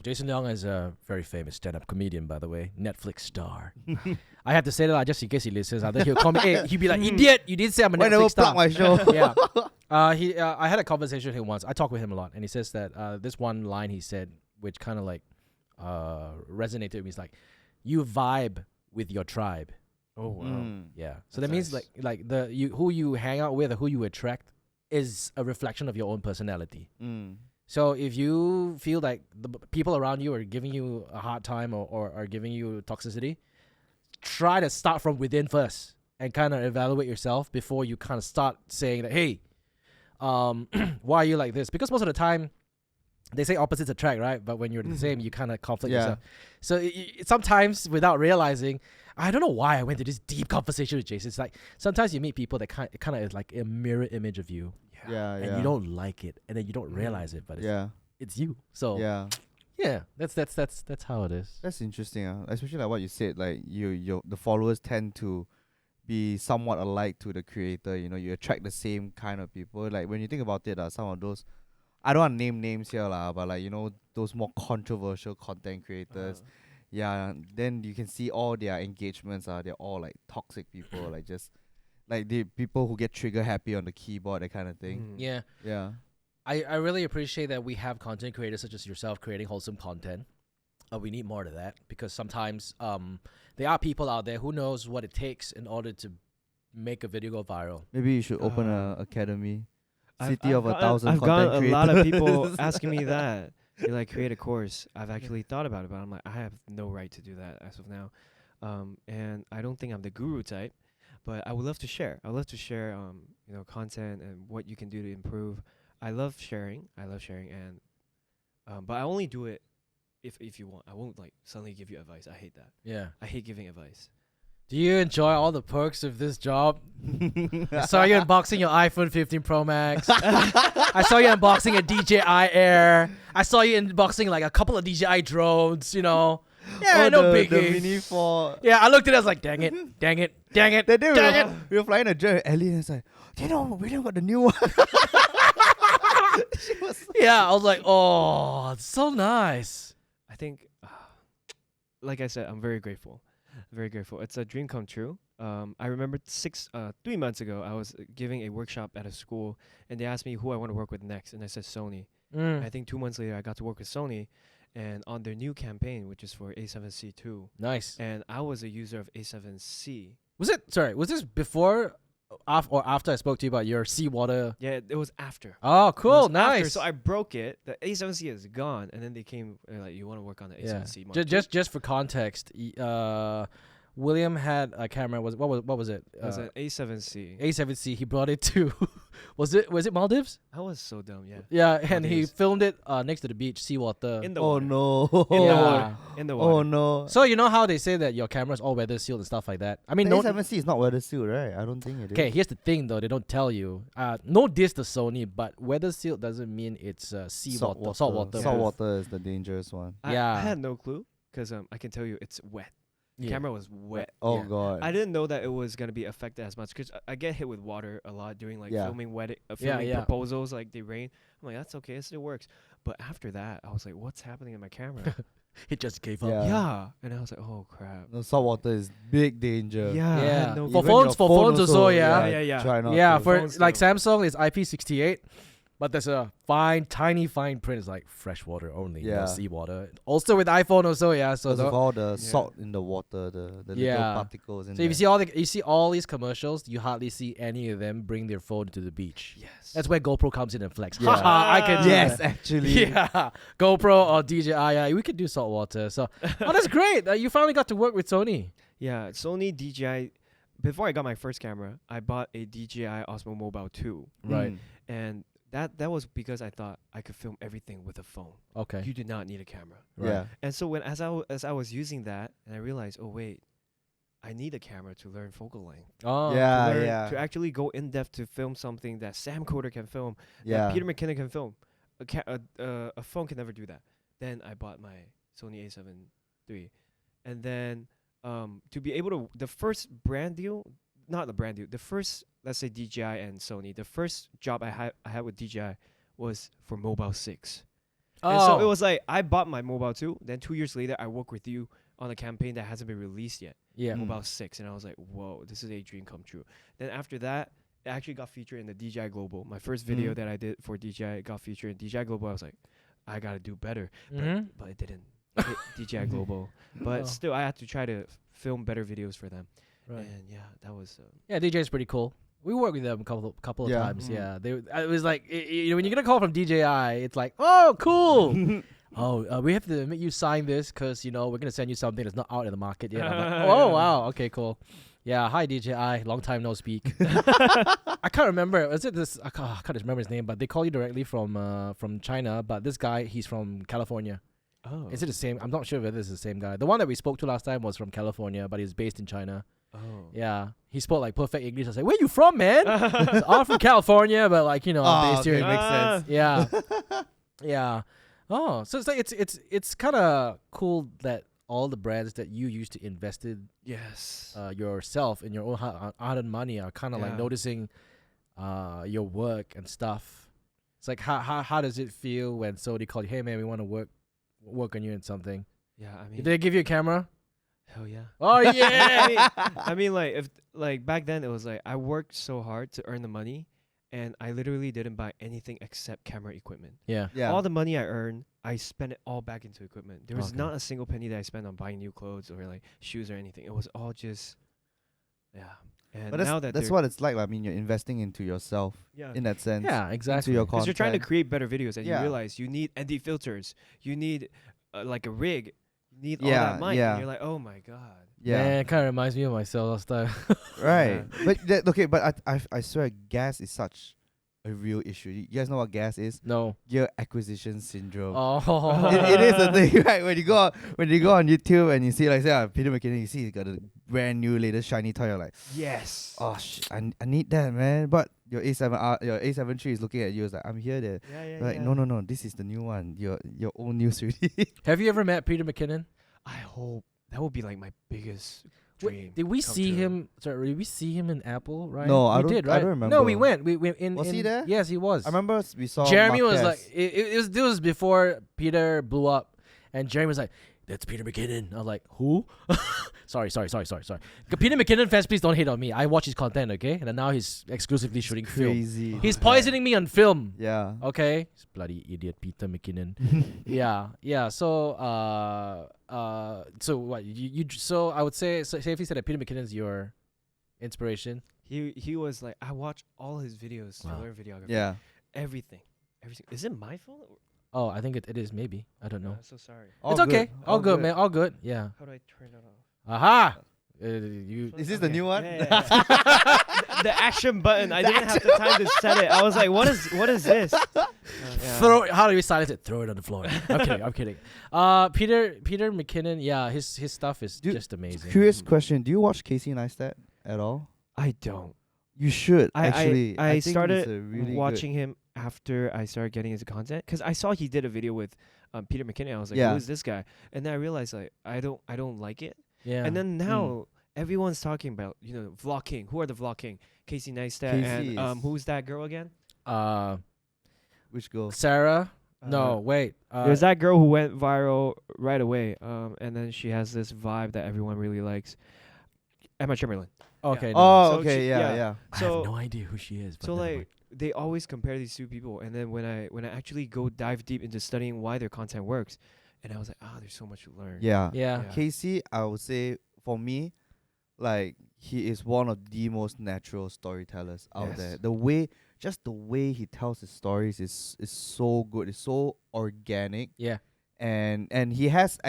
Jason Leong is a very famous stand-up comedian, by the way, Netflix star. I have to say that just in case he listens. I think he'll call me. Hey, he'd be like, "Idiot! You didn't say I'm a Why never Netflix star." plug my show? Yeah. I had a conversation with him once. I talk with him a lot, and he says that this one line he said, which kind of like resonated with me. Is like, "You vibe with your tribe." Oh wow. Yeah. So That's that means nice. like who you hang out with or who you attract is a reflection of your own personality. So if you feel like the people around you are giving you a hard time or are giving you toxicity, try to start from within first and kind of evaluate yourself before you kind of start saying that, hey, why are you like this? Because most of the time, they say opposites attract, right? But when you're the same, you kind of conflict Yeah. yourself. So sometimes without realizing, I don't know why I went to this deep conversation with Jason. It's like sometimes you meet people that kind of is like a mirror image of you, Yeah. and you don't like it, and then you don't realize it, but it's you. So Yeah. that's how it is. That's interesting. Especially like what you said, like the followers tend to be somewhat alike to the creator. You know, you attract the same kind of people. Like when you think about it, some of those, I don't want to name names here, but like, you know, those more controversial content creators. Yeah, then you can see all their engagements they're all like toxic people, like just like the people who get trigger happy on the keyboard, that kind of thing. Yeah. Yeah. I really appreciate that we have content creators such as yourself creating wholesome content. We need more of that, because sometimes there are people out there who knows what it takes in order to make a video go viral. Maybe you should open a academy. I've City of a thousand I've content gotten a lot of creators. people asking me that. They like create a course. I've actually thought about it, but I'm like, I have no right to do that as of now. And I don't think I'm the guru type, but I would love to share. I would love to share, content and what you can do to improve. I love sharing, and but I only do it if you want. I won't like suddenly give you advice. I hate that. Yeah. I hate giving advice. Do you enjoy all the perks of this job? I saw you unboxing your iPhone 15 Pro Max. I saw you unboxing a DJI Air. I saw you unboxing like a couple of DJI drones, you know. Yeah, no biggie. The Mini 4. Yeah, I looked at it, I was like, dang it. That day Dang it. we were flying a jet with Ellie, and it's like, do you know William got the new one? Yeah, I was like, oh, it's so nice. I think, like I said, I'm very grateful. Very grateful. It's a dream come true. I remember 3 months ago, I was giving a workshop at a school, and they asked me who I want to work with next, and I said Sony. I think 2 months later, I got to work with Sony, and on their new campaign, which is for A7C2. Nice. And I was a user of A7C. Was this before after I spoke to you about your seawater. Yeah, it was after. Oh, It cool, was after, nice. so I broke it. The A7C is gone, and then they came. They're like, "You want to work on the A7C?" Mark II?" Just for context, William had a camera. What was it? It was an A7C. A7C. He brought it to. was it Maldives? I was so dumb. Yeah. Yeah, and he Maldives. filmed it next to the beach, seawater. In the Oh water. no. In the Yeah. water. In the water. Oh no. So you know how they say that your camera's all weather sealed and stuff like that. I mean, The no. A7C is not weather sealed, right? I don't think it is. Okay, here's the thing though. They don't tell you. No diss to Sony, but weather sealed doesn't mean it's seawater. Salt water. Salt water is the dangerous one. I Yeah. had no clue because I can tell you it's wet. Yeah. Camera was wet. Oh Yeah. god. I didn't know that it was gonna be affected as much because I get hit with water a lot during like Yeah. filming Yeah, filming yeah. proposals, like they rain. I'm like, that's okay, it still works. But after that, I was like, what's happening in my camera? It just gave up. Yeah. Yeah, and I was like, oh crap. No, salt water is big danger. Yeah, I Yeah. had no For Even your phones also, yeah. Yeah. Try not Yeah, to. for Phones like though. Samsung, it's IP68, but there's a tiny fine print. It's like freshwater only, no Yeah. seawater. Also with iPhone, also yeah. So Because of the, all the salt in the water, the Yeah. little particles in so if there. you see all these commercials, you hardly see any of them bring their phone to the beach. Yes. That's where GoPro comes in and flex. Yeah. Haha, I can do Yes, that. actually. Yeah, GoPro or DJI, yeah, we could do saltwater. So, oh, that's great. You finally got to work with Sony. Yeah, Sony DJI. Before I got my first camera, I bought a DJI Osmo Mobile 2, Right. Mm. and that was because I thought I could film everything with a phone. Okay. You did not need a camera. Right. Yeah. And so as I was using that, and I realized, oh wait, I need a camera to learn focal length. Oh. Yeah. To learn, yeah. To actually go in depth to film something that Sam Coder can film, Yeah. that Peter McKinnon can film. A phone can never do that. Then I bought my Sony A7 III, and then to be able to the first brand deal, not the brand deal, the first, let's say DJI and Sony, the first job I had with DJI was for Mobile 6. And so it was like I bought my Mobile 2, then 2 years later I worked with you on a campaign that hasn't been released yet, yeah. Mm. Mobile 6, and I was like, whoa, this is a dream come true. Then after that, it actually got featured in the DJI Global. My first video Mm. that I did for DJI got featured in DJI Global. I was like, I gotta do better, Mhm. but it didn't. Hit DJI Global, but Oh. still I had to try to film better videos for them. Right. And yeah, that was Yeah, DJ is pretty cool. We worked with them a couple of Yeah. times. Mm. Yeah, it was like you know, when you get a call from DJI, it's like, oh, cool. Oh, we have to make you sign this because you know we're gonna send you something that's not out in the market yet. I'm like, oh wow, okay, cool. Yeah, hi DJI, long time no speak. I can't remember. Was it this? I can't remember his name, but they call you directly from China. But this guy, he's from California. oh. Is it the same? I'm not sure whether it's the same guy. The one that we spoke to last time was from California, but he's based in China. Oh. Yeah, he spoke like perfect English. I was like, "Where you from, man?" So, I'm from California, but like you know, I'm Oh, based here. okay, in- makes Ah. sense. Yeah, yeah. Oh, so it's like it's kind of cool that all the brands that you used to invested Yes. yourself in your own hard earned money are kind of like Yeah. noticing your work and stuff. It's like how does it feel when somebody called you, "Hey man, we want to work on you in something"? Yeah, I Did mean, they give you a camera? hell yeah. Oh yeah. I mean, like if like back then it was like I worked so hard to earn the money, and I literally didn't buy anything except camera equipment. Yeah. Yeah. All the money I earned, I spent it all back into equipment. There was Okay. not a single penny that I spent on buying new clothes or like shoes or anything. It was all just, yeah. And But now that that's they're- what it's like. I mean, you're investing into yourself yeah. in that sense. Yeah, Into exactly. your Because you're trying to content. create better videos, and Yeah. you realize you need ND filters, you need like a rig, you need all Yeah, that mic, yeah. and you're like, oh my god. Yeah. Man, it kind of reminds me of myself last time. Right. But I swear gas is such a real issue. You guys know what gas is? No. Gear acquisition syndrome. Oh. It is a thing, right? When you go on YouTube and you see like say Peter McKinnon, you see he got a brand new latest shiny toy, you're like, Yes. oh shit, I need that, man. But your your A7 III is looking at you, it's like, I'm here there. Yeah, yeah. Like, yeah. no, this is the new one. Your own news already. Have you ever met Peter McKinnon? I hope that would be like my biggest Wait, dream. did we come see true. him? Sorry, did we see him in Apple? Right? No, we I don't- did, I right? don't No, we remember. went. We in. Was he in- there? Yes, he was. I remember we saw Jeremy was like, Marquez. it was before Peter blew up, and Jeremy was like, "That's Peter McKinnon." I was like, "Who?" sorry. Peter McKinnon fans, please don't hate on me. I watch his content, okay? And then now he's exclusively shooting film. crazy. He's poisoning me on film. Yeah. Okay, this bloody idiot Peter McKinnon. yeah. So, so what? So I would say, so if you said that Peter McKinnon's your inspiration. He was like, I watch all his videos to Wow. learn videography. Yeah. Everything. Is it my phone? Oh, I think it is maybe. I don't know. I'm so sorry. It's okay. All good, man. All good. Yeah. How do I turn it off? Aha. You. Is this the new one? Yeah. The action button. I didn't have the time to set it. I was like, what is this? Yeah. Throw. How do you silence it? Throw it on the floor. I'm kidding. I'm kidding. Peter McKinnon. Yeah, his stuff is Dude, just amazing. Curious question: do you watch Casey Neistat at all? I don't. You should I actually. I think he's started a really watching him after I started getting into content because I saw he did a video with Peter McKinnon. I was like, Yeah. who is this guy? And then I realized like I don't like it. Yeah. And then now everyone's talking about Vlog King. Who are the Vlog King? Casey Neistat Casey and is- who's that girl again? Which girl? Sarah. Uh, No, wait. There's that girl who went viral right away. And then she has this vibe that everyone really likes. Emma Chamberlain. Okay. Yeah. no. Oh, So okay, she- yeah, yeah. yeah. I so- have no idea who she is. But So never like mind. they always compare these two people, and then when I actually go dive deep into studying why their content works, and I was like, there's so much to learn. Yeah. Yeah. Yeah. Casey, I would say for me, like he is one of the most natural storytellers out Yes. there. Just the way he tells his stories is so good. It's so organic, Yeah. and he has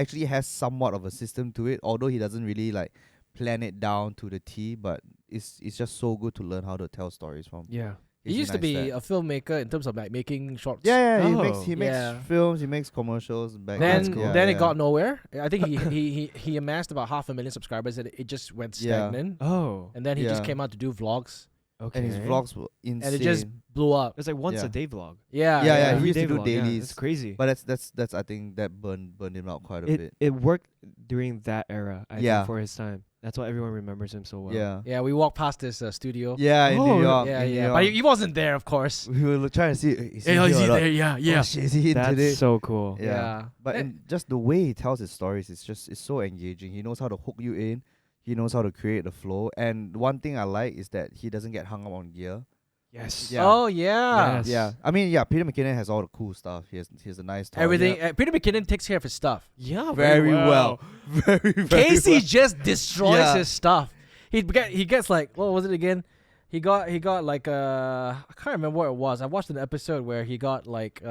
somewhat of a system to it. Although he doesn't really like plan it down to the T, but it's just so good to learn how to tell stories from. Yeah. He Casey used to be Neistat. a filmmaker in terms of like making shorts. Yeah, Oh. he makes Yeah. films, he makes commercials back Then That's cool. then it got nowhere. I think he amassed about 500,000 subscribers and it just went Yeah. stagnant. Oh. And then he just Yeah. came out to do vlogs Okay. and his vlogs were insane. and it just blew up. It's like once Yeah. a day vlog. Yeah. Yeah, Every he used day to do vlog, yeah, dailies. it's crazy. But that's I think that burned him out quite a bit. It worked during that era. I Yeah. think for his time. That's why everyone remembers him so well. Yeah. Yeah, we walked past this studio. Yeah, in Oh, New York. Yeah, in New yeah. York. But he wasn't there, of course. We were trying to see. Is he Hey, is here he or not? there? Yeah, yeah. Oh, shit, is he in That's today? so cool. Yeah. But just the way he tells his stories it's so engaging. He knows how to hook you in. He knows how to create the flow. And one thing I like is that he doesn't get hung up on gear. Yes. Yeah. Oh yeah. Yes. Yeah. I mean, yeah, Peter McKinnon has all the cool stuff. He has a nice toy. Everything. Peter McKinnon takes care of his stuff. Yeah. Very well. Very Casey well. just destroys Yeah. his stuff. He gets like, what was it again? He got like I can't remember what it was. I watched an episode where he got like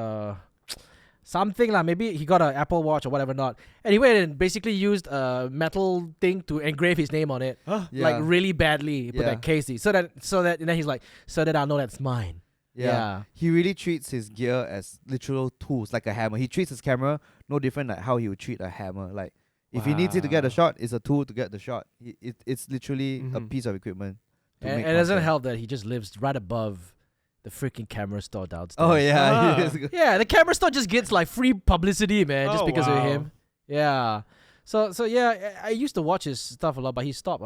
something like maybe he got an Apple Watch or whatever not, and he went and basically used a metal thing to engrave his name on it, Yeah. like really badly. He put Yeah. that Casey so that and then he's like, so that I know that's mine. Yeah. He really treats his gear as literal tools, like a hammer. He treats his camera no different like how he would treat a hammer. Like if he needs it to get a Wow. shot, it's a tool to get the shot. It's literally a Mhm. piece of equipment. to And make it doesn't content. help that he just lives right above the freaking camera store downstairs. Oh yeah, Ah. he is good. Yeah, the camera store just gets like free publicity, man, just Oh, because of wow. him. Yeah. So yeah, I used to watch his stuff a lot, but he stopped,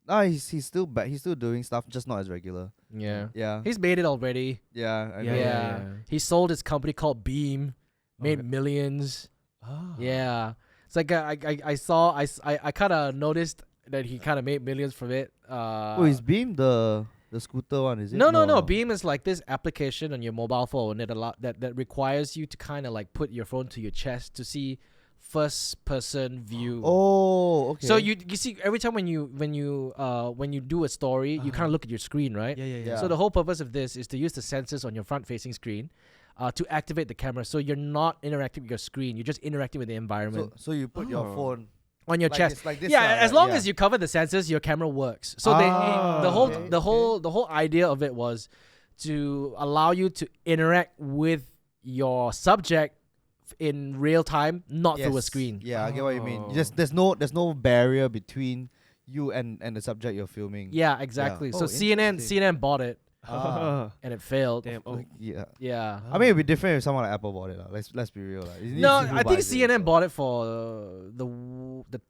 No, he's still back. He's still doing stuff, just not as regular. Yeah. Yeah, He's made it already. yeah, I Yeah, know. Yeah. He sold his company called Beam, made Okay. millions. Oh. Yeah. It's like I kind of noticed that he kind of made millions from it. Oh, is Beam the scooter one? Is it? No. Beam is like this application on your mobile phone that requires you to kind of like put your phone to your chest to see first person view. Oh, okay. So you see every time when you do a story, you kind Uh-huh. of look at your screen, right? Yeah. Yeah. So the whole purpose of this is to use the sensors on your front-facing screen, to activate the camera. So you're not interacting with your screen; you're just interacting with the environment so you put your Oh. phone on your like chest. this, like this. Yeah, lah, as right? long Yeah. as you cover the sensors, your camera works. So Ah, the whole okay, the whole idea of it was to allow you to interact with your subject in real time, not through a Yes. screen. Yeah, I get what you mean. Oh. Just there's no barrier between you and the subject you're filming. Yeah, exactly. Oh, So CNN bought it Ah. and it failed. Damn. Oh. Like, yeah. Yeah. I mean, it'd be different if someone like Apple bought it. Let's be real. Like, No, I think CNN bought it for the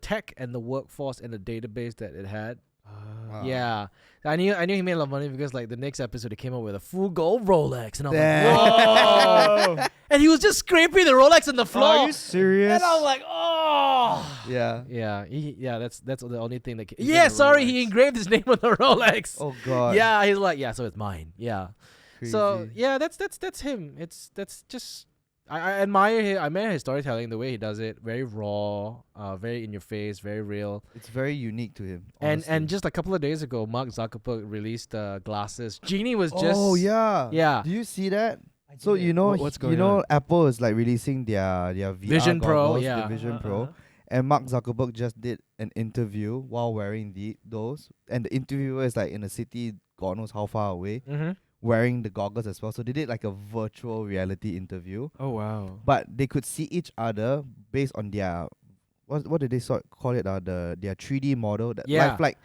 tech and the workforce and the database that it had. Ah. Yeah, I knew he made a lot of money because like the next episode he came up with a full gold Rolex and I was Damn. like, whoa! And he was just scraping the Rolex on the floor. Are you serious? And I was like, oh. Yeah. Yeah, that's the only thing that. Even Yeah, the sorry, Rolex. he engraved his name on the Rolex. Oh God. Yeah, he's like, yeah, so it's mine. Yeah. Crazy. So yeah, that's him. That's just I admire I admire his storytelling, the way he does it. Very raw, very in your face, very real. It's very unique to him. And honestly. just a couple of days ago, Mark Zuckerberg released glasses. Genie was just Oh yeah. yeah. Do you see that? I So didn't. you know, What's you going know, on? Apple is like releasing their VR Vision Pro, goggles, yeah. the Vision Uh-huh, Pro, uh-huh. and Mark Zuckerberg just did an interview while wearing those, and the interviewer is like in a city, God knows how far away, Mm-hmm. wearing the goggles as well. So they did like a virtual reality interview, Oh wow. but they could see each other based on their what did they call it? Their 3D model, that Yeah. like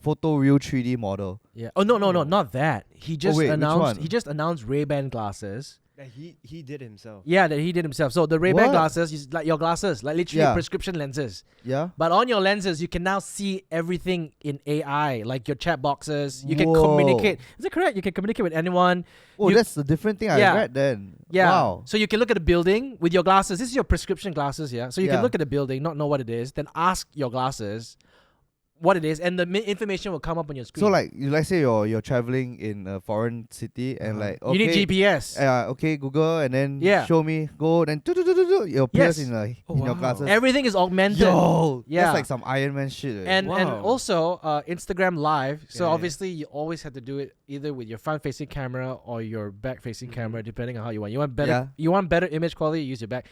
photo real 3D model. Yeah. Oh no, Oh. not that. He just wait, which announced. one? He just announced Ray-Ban glasses. That he did himself. Yeah, that he did himself. So the Ray-Ban What? glasses is like your glasses, like literally Yeah. prescription lenses. Yeah. But on your lenses, you can now see everything in AI, like your chat boxes. You can Whoa. communicate. Is it correct? You can communicate with anyone. Oh, You- that's a different thing Yeah. I read then. Yeah. Wow. So you can look at a building with your glasses. This is your prescription glasses, yeah. So you Yeah. can look at a building, not know what it is, then ask your glasses what it is, and the information will come up on your screen. So like, let's say you're traveling in a foreign city and Uh-huh. like, okay, you need GPS. okay, Google, and then Yeah. show me, go, then it appears Yes. in Oh, in your wow. glasses. Everything is augmented. Yo, Yeah. that's like some Iron Man shit. And Wow. also Instagram Live. So Yeah, yeah. obviously you always have to do it either with your front facing camera or your back facing camera, depending on how you want. You want better image quality, use your back.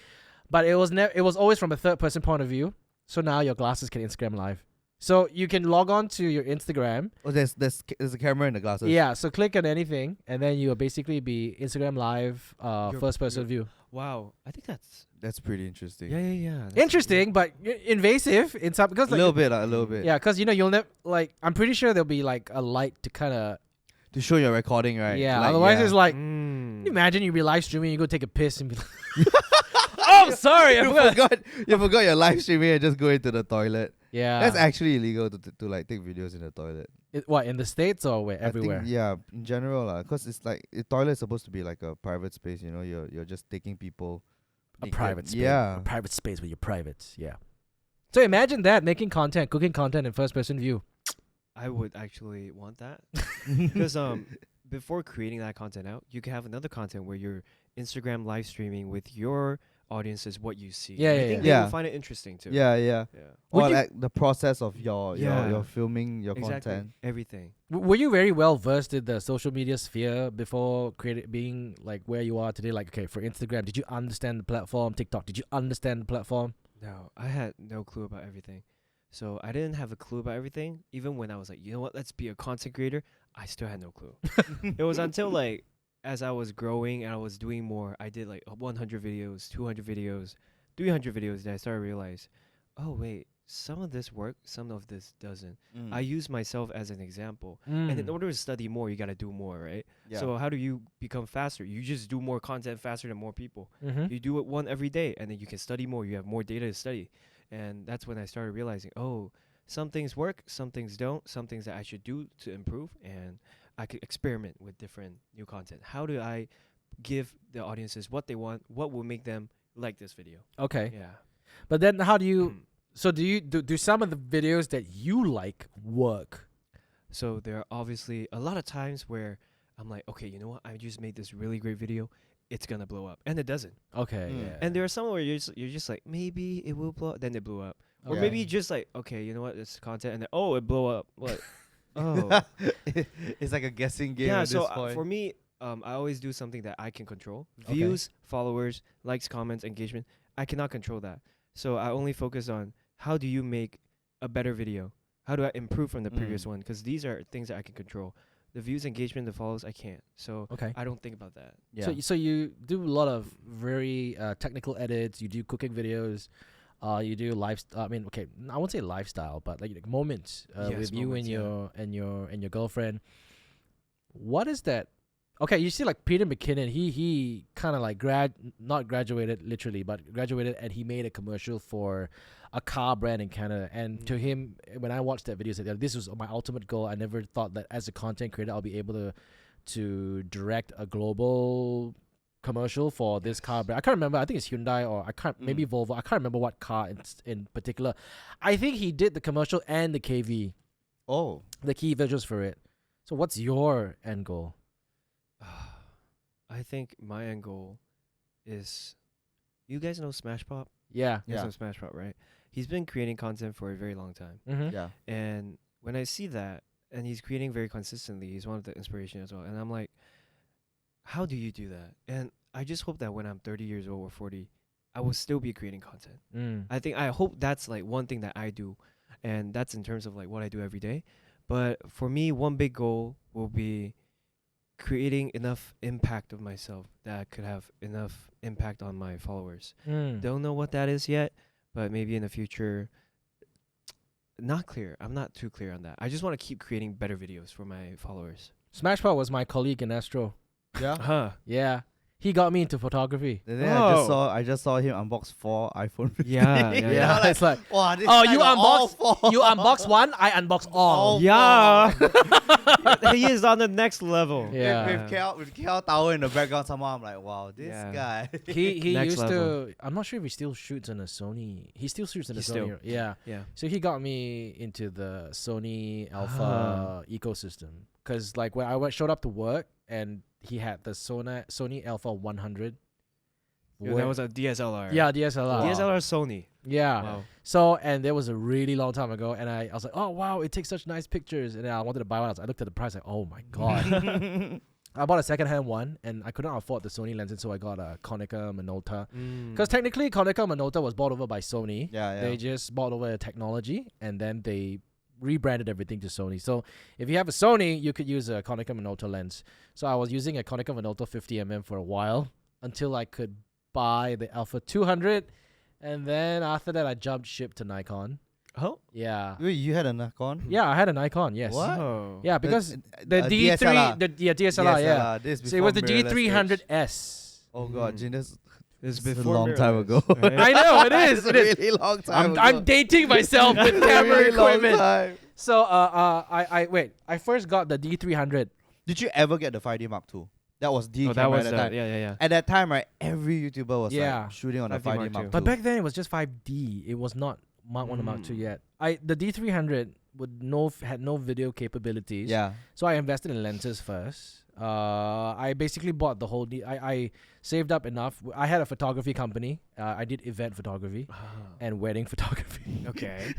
But it was always from a third person point of view. So now your glasses can Instagram Live. So you can log on to your Instagram. Oh, there's a camera in the glasses. Yeah, so click on anything and then you'll basically be Instagram Live Your- first person your- view. Wow. I think that's That's pretty interesting. yeah. That's Interesting, but invasive in some because A little bit, a little bit. Yeah, because you'll never like. I'm pretty sure there'll be like a light to kind of To show your recording, right? yeah. Like, Otherwise, it's like Mm. can you imagine you be live streaming, you go take a piss and be like, "Oh, sorry, I forgot." you forgot your live streaming and just go into the toilet. Yeah, That's actually illegal to like take videos in the toilet. what in the States or where I everywhere. think, yeah, in general, cause it's like the toilet is supposed to be like a private space. You know, you're just taking people. A naked. private space. Yeah. A private space with your privates. Yeah. So imagine that making content, cooking content in first person view. I would actually want that because before creating that content out, you can have another content where you're Instagram live streaming with your audiences what you see. Yeah, I yeah, think yeah. they Yeah. will find it interesting too. Yeah. Yeah. Would Or you- like the process of your Yeah. filming your Exactly. content. Everything. Were you very well versed in the social media sphere before being like where you are today? Like, okay, for Instagram, did you understand the platform? TikTok, did you understand the platform? No, I had no clue about everything. So I didn't have a clue about everything. Even when I was like, you know what, let's be a content creator, I still had no clue. It was until like as I was growing and I was doing more, I did like 100 videos, 200 videos, 300 videos that I started to realize, oh wait, some of this work, some of this doesn't. I use myself as an example. And in order to study more, you got to do more, right? Yeah. So how do you become faster? You just do more content faster than more people. Mm-hmm. You do it one every day, and then you can study more. You have more data to study. And that's when I started realizing, oh, some things work, some things don't, some things that I should do to improve, and I could experiment with different new content. How do I give the audiences what they want? What will make them like this video? Okay, Yeah. but then how do you? So do you do some of the videos that you like work? So there are obviously a lot of times where I'm like, okay, you know what? I just made this really great video. It's gonna blow up, and it doesn't. Okay, Mm. yeah. And there are some where you're just like, maybe it will blow up, then it blew up. Or Okay. maybe just like, okay, you know what? It's content, and then it blow up. What? Oh. It's like a guessing game. Yeah. at So this point. for me, I always do something that I can control: Okay. views, followers, likes, comments, engagement. I cannot control that. So I only focus on how do you make a better video? How do I improve from the previous one? Because these are things that I can control. The views, engagement, the follows, I can't. So Okay. I don't think about that. yeah. So you do a lot of very technical edits. You do cooking videos. You do I mean, okay, I won't say lifestyle, but like moments Yes, with you and moments, yeah. your girlfriend. What is that? Okay, you see, like Peter McKinnon, he kind of like not graduated literally, but graduated, and he made a commercial for a car brand in Canada. And to him, when I watched that video, I said, this was my ultimate goal. I never thought that as a content creator, I'll be able to direct a global commercial for this car brand. I can't remember. I think it's Hyundai or maybe Volvo. I can't remember what car in particular. I think he did the commercial and the KV, Oh. the key visuals for it. So what's your end goal? I think my end goal is, you guys know Smash Pop? Yeah. You guys Yeah. know Smash Pop, right? He's been creating content for a very long time. Mm-hmm. Yeah. And when I see that, and he's creating very consistently, he's one of the inspiration as well. And I'm like, how do you do that? And I just hope that when I'm 30 years old or 40, I will still be creating content. Mm. I hope that's like one thing that I do, and that's in terms of like what I do every day. But for me, one big goal will be creating enough impact of myself that I could have enough impact on my followers. Mm. Don't know what that is yet, but maybe in the future. Not clear. I'm not too clear on that. I just want to keep creating better videos for my followers. Smashpot was my colleague in Astro. Yeah. Huh. Yeah. He got me into photography. And then Oh. I just saw him unbox 4 iPhone 15. Yeah, yeah, Yeah. I'm like, It's like, wow, this oh, guy you got all unbox 4. you unbox one, I unbox all. Oh, Yeah. He is on the next level. Yeah. With KL Tower in the background somehow, I'm like, wow, this Yeah. guy. He Next used level. to. I'm not sure if he still shoots on a Sony. He still shoots on a He Sony. still- Yeah. Yeah. So he got me into the Sony Alpha Ah. ecosystem because like when I showed up to work and he had the Sony Alpha 100. Yo, that was a DSLR. yeah, DSLR. Wow. DSLR Sony. Yeah. Wow. So and there was a really long time ago, and I was like, oh wow, it takes such nice pictures, and then I wanted to buy one. I looked at the price, like, oh my god. I bought a secondhand one, and I could not afford the Sony lenses, so I got a Konica Minolta. Because technically, Konica Minolta was bought over by Sony. Yeah. They just bought over the technology, and then they rebranded everything to Sony. So if you have a Sony, you could use a Konica Minolta lens. So I was using a Konica Minolta 50mm for a while until I could buy the Alpha 200, and then after that I jumped ship to Nikon. Oh. Yeah. Wait, you had a Nikon? Yeah, I had a Nikon, yes. What? Oh. Yeah, because the a D3, DSLR. DSLR, yeah. This So it was the before mirrorless age. D300S. Oh god, Mm. Genius. It's This is a before long time mirrorless, ago. right? I know, it is. It is. It's a really long time ago. I'm dating myself with camera Really long equipment. time. So I first got the D300. Did you ever get the 5D Mark II? That was the Oh, that camera was at that time. yeah. At that time, right, every YouTuber was Yeah. like shooting on a 5D 5D Mark Mark II. II. But back then it was just 5D. It was not Mark 1 or Mark 2 Mm. yet. The D300 had no video capabilities. yeah. So I invested in lenses first. I basically bought the whole I saved up enough. I had a photography company. I did event photography and wedding photography. Okay.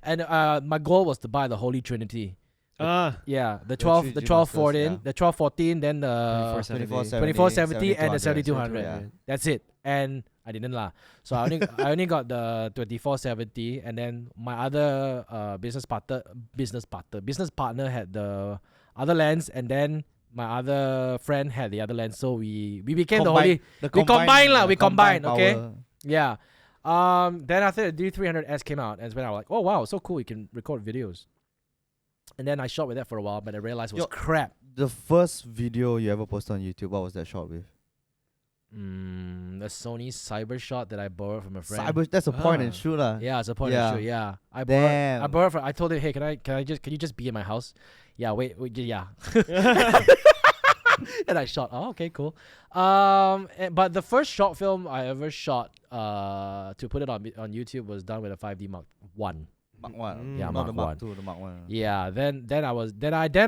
And my goal was to buy the Holy Trinity. Yeah, the three 1214, G-Masters, the 1214, then the 2470 and the 7200. Yeah. That's it. And I didn't lah. So I only got the 2470, and then my other business partner had the other lens, and then my other friend had the other lens. So we became the holy. We combined lah. We combined. Okay. power. Yeah. Then after the D300S came out, and when I was like, oh wow, so cool, you can record videos. And then I shot with that for a while, but I realized it was Yo- crap. The first video you ever posted on YouTube, what was that shot with? The Sony Cyber shot that I borrowed from a friend. Cyber, that's a point and Ah. shoot lah. Yeah, it's a point Yeah. and shoot. Yeah, I Damn. borrowed. I told him, hey, can you just be in my house? Yeah, wait, yeah. And I shot. Oh, okay, cool. But the first short film I ever shot, to put it on YouTube was done with a 5D Mark 1. Mark 1. Yeah, not Mark the Mark 1. 2, the Mark 1. Yeah, then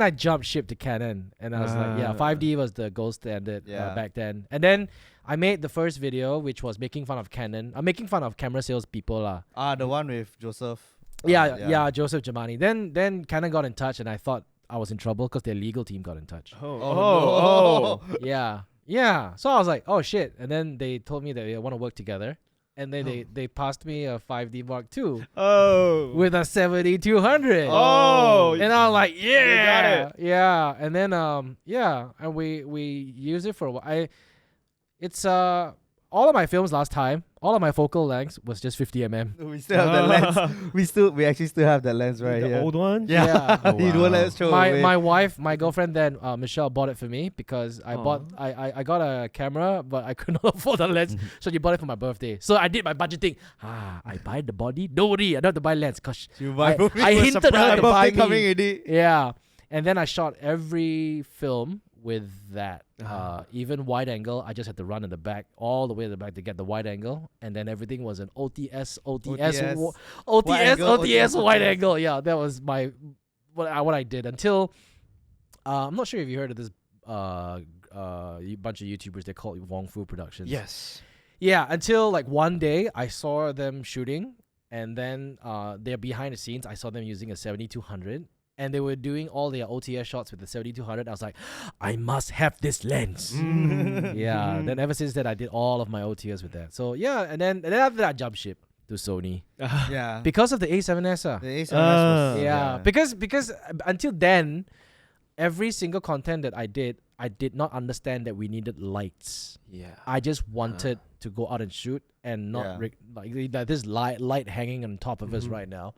I jumped ship to Canon, and I was like, yeah, Ah. 5D was the gold standard Yeah. back then. And then I made the first video, which was making fun of Canon. I'm making fun of camera sales people lah. The one with Joseph. Yeah, Joseph Jamani. Then Canon got in touch, and I thought I was in trouble because their legal team got in touch. Oh, no. Yeah. So I was like, oh shit. And then they told me that they want to work together. And then they passed me a 5D Mark II Oh. with a 7200. Oh. And I was like, yeah. got it. Yeah. And then and we used it for a while. It's all of my films last time, all of my focal lengths was just 50mm. We still have that lens. We actually still have that lens right the here. old one? Yeah. Yeah. Oh, You don't wow. let us show away. My wife, my girlfriend then, Michelle, bought it for me because I got a camera, but I could not afford the lens, so she bought it for my birthday. So I did my budgeting. I buy the body, don't worry, I don't have to buy lens because You buy for me. I It was hinted her surprise. to My buy birthday coming me. already. Yeah, and then I shot every film with that. Even wide angle, I just had to run in the back, all the way to the back to get the wide angle, and then everything was an OTS angle, wide angle. Yeah, that was my what I did until I'm not sure if you heard of this bunch of YouTubers. They call it Wong Fu Productions. Yes. Yeah, until like one day I saw them shooting, and then they're behind the scenes. I saw them using a 7200, and they were doing all their OTS shots with the 7200. I was like, I must have this lens. Yeah. Then ever since that, I did all of my OTS with that. So yeah, and then after that, I jumped ship to Sony Yeah. because of the A7S. The A7S was, Yeah, because until then, every single content that I did not understand that we needed lights. Yeah. I just wanted to go out and shoot and not like this light hanging on top of us right now.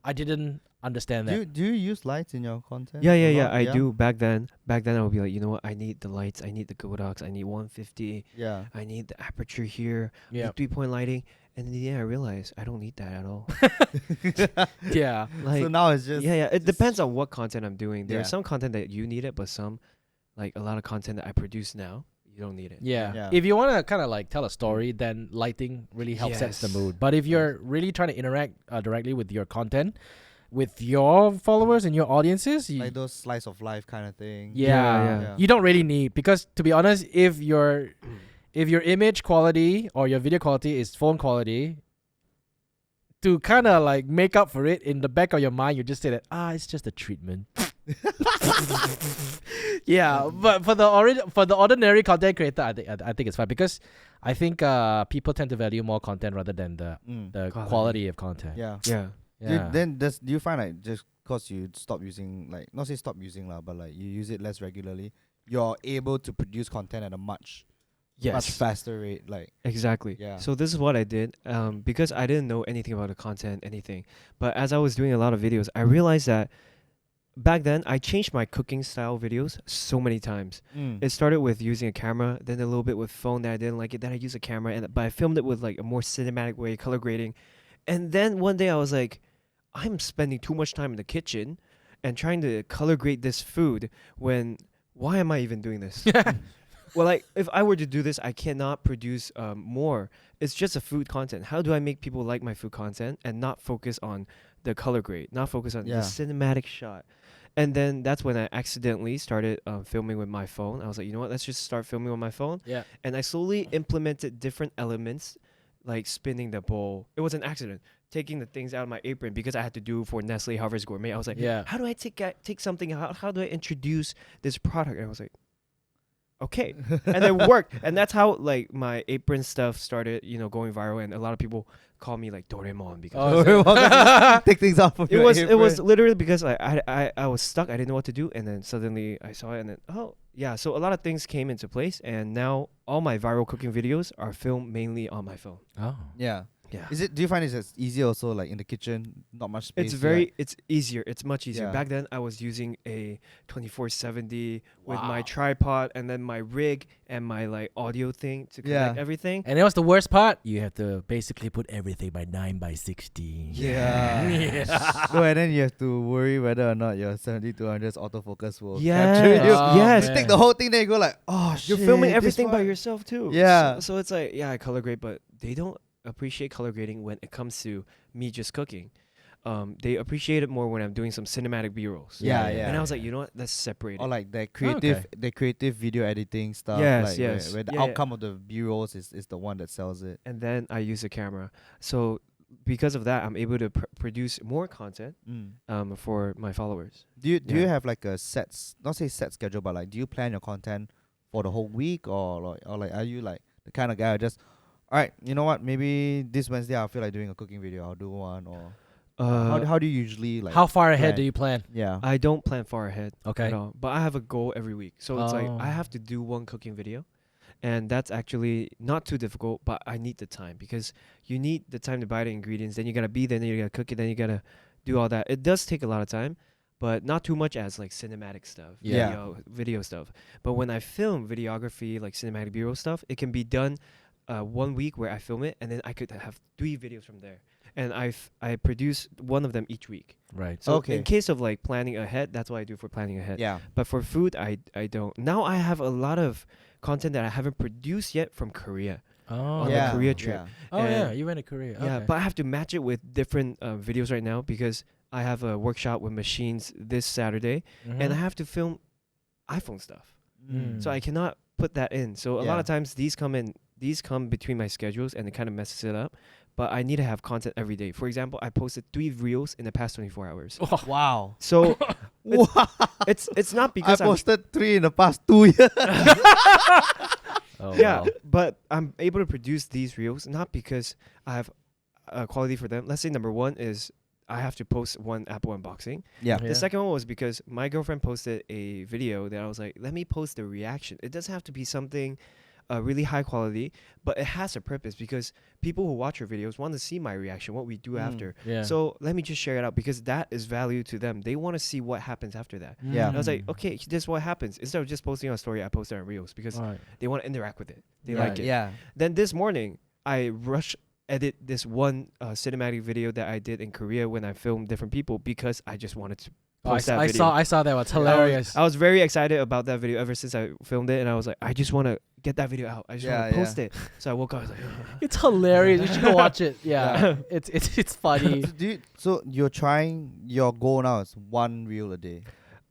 I didn't understand that. Do you use lights in your content? Yeah, a yeah, lot? I do. Back then I would be like, you know what? I need the lights. I need the Godox. I need 150. Yeah. I need the aperture here. Yeah. The 3-point lighting. And in the end, I realized I don't need that at all. Yeah. Like, So now it's just yeah. It depends on what content I'm doing. There's Yeah. some content that you need it, but some, like a lot of content that I produce now, you don't need it. Yeah. Yeah. If you want to kind of like tell a story, then lighting really helps sets the Yes. mood. But if you're really trying to interact directly with your content, with your followers and your audiences, like those slice of life kind of thing. yeah, you don't really need, because to be honest, if your image quality or your video quality is phone quality, to kind of like make up for it, in the back of your mind, you just say that it's just a treatment. Yeah, but for the ordinary content creator, I think it's fine, because I think people tend to value more content rather than the quality of content. Yeah. Yeah. Yeah. Do you find like just cause you stop using, like, not say stop using lah, but like you use it less regularly, you're able to produce content at a much faster rate, like. Exactly. Yeah. So this is what I did, because I didn't know anything about the content, anything. But as I was doing a lot of videos, I realized that back then I changed my cooking style videos so many times. It started with using a camera, then a little bit with phone that I didn't like it. Then I used a camera, but I filmed it with like a more cinematic way, color grading. And then one day I was like, I'm spending too much time in the kitchen and trying to color grade this food why am I even doing this? Well, like, if I were to do this, I cannot produce more. It's just a food content. How do I make people like my food content and not focus on the color grade, not focus on the cinematic shot? And then that's when I accidentally started filming with my phone. I was like, you know what? Let's just start filming on my phone. Yeah. And I slowly implemented different elements, like spinning the bowl. It was an accident. Taking the things out of my apron because I had to do for Nestle Harvest Gourmet. I was like, how do I take something out? How do I introduce this product? And I was like, okay. And it worked. And that's how like my apron stuff started, going viral. And a lot of people call me like Doraemon because take things off of it was literally because I was stuck. I didn't know what to do. And then suddenly I saw it, and then so a lot of things came into place, and now all my viral cooking videos are filmed mainly on my phone. Yeah. Yeah. Do you find it's easier also, like in the kitchen, not much space? It's easier. It's much easier. Yeah. Back then I was using a 2470 with my tripod and then my rig and my like audio thing to connect everything. And that was the worst part. You have to basically put everything by 9:16. Yeah. No, and then you have to worry whether or not your 7200's autofocus will Yes. capture you. Yes. You take the whole thing, then you go like, oh shit. You're filming this everything by one. yourself too. Yeah. So it's like, I color grade, but they don't appreciate color grading when it comes to me just cooking. They appreciate it more when I'm doing some cinematic B-rolls. Yeah. And I was like, you know what? Let's separate it. Or like the creative video editing stuff. Yes, like yes. Where the Yeah, outcome of the B-rolls is the one that sells it. And then I use a camera. So because of that, I'm able to produce more content for my followers. Do you have like a not say set schedule, but like do you plan your content for the whole week, or like are you like the kind of guy who just, all right, you know what, maybe this Wednesday I feel like doing a cooking video, I'll do one, or how do you usually like? How far ahead plan? do you plan? Yeah. I don't plan far ahead Okay. at all, but I have a goal every week. So it's like I have to do one cooking video, and that's actually not too difficult, but I need the time because you need the time to buy the ingredients. Then you gotta be there, then you gotta cook it, then you gotta do all that. It does take a lot of time, but not too much as like cinematic stuff, video stuff. But when I film videography, like cinematic B-roll stuff, it can be done 1 week where I film it, and then I could have 3 videos from there. And I produce one of them each week. Right. So in case of like planning ahead, that's what I do for planning ahead. Yeah. But for food, I don't. Now I have a lot of content that I haven't produced yet from Korea. On the Korea trip. Yeah. You went to Korea. Yeah, Okay. but I have to match it with different videos right now because I have a workshop with machines this Saturday, and I have to film iPhone stuff. So I cannot put that in. So a lot Yeah. of times these come between my schedules and it kind of messes it up. But I need to have content every day. For example, I posted 3 reels in the past 24 hours. Wow. So Wow. it's not I because I'm posted 3 in the past 2 years. Oh, yeah, wow. but I'm able to produce these reels not because I have quality for them. Let's say number 1 is I have to post one Apple unboxing. Yeah. Yeah. The second one was because my girlfriend posted a video that I was like, let me post the reaction. It doesn't have to be something really high quality, but it has a purpose because people who watch our videos want to see my reaction, what we do after. Yeah. So let me just share it out because that is value to them. They want to see what happens after that. Yeah. And I was like, okay, this is what happens. Instead of just posting on a story, I post it on Reels because Alright. they want to interact with it. They Right. like it. Yeah. Then this morning, I rush edit this one cinematic video that I did in Korea when I filmed different people because I just wanted to Oh, post that video. I saw that. It's hilarious. I was very excited about that video ever since I filmed it, and I was like, I just want to get that video out. I just want to post it. So I woke up, I was like, It's hilarious. You should go watch it. Yeah. Yeah. It's funny. So you're trying, your goal now is 1 reel a day.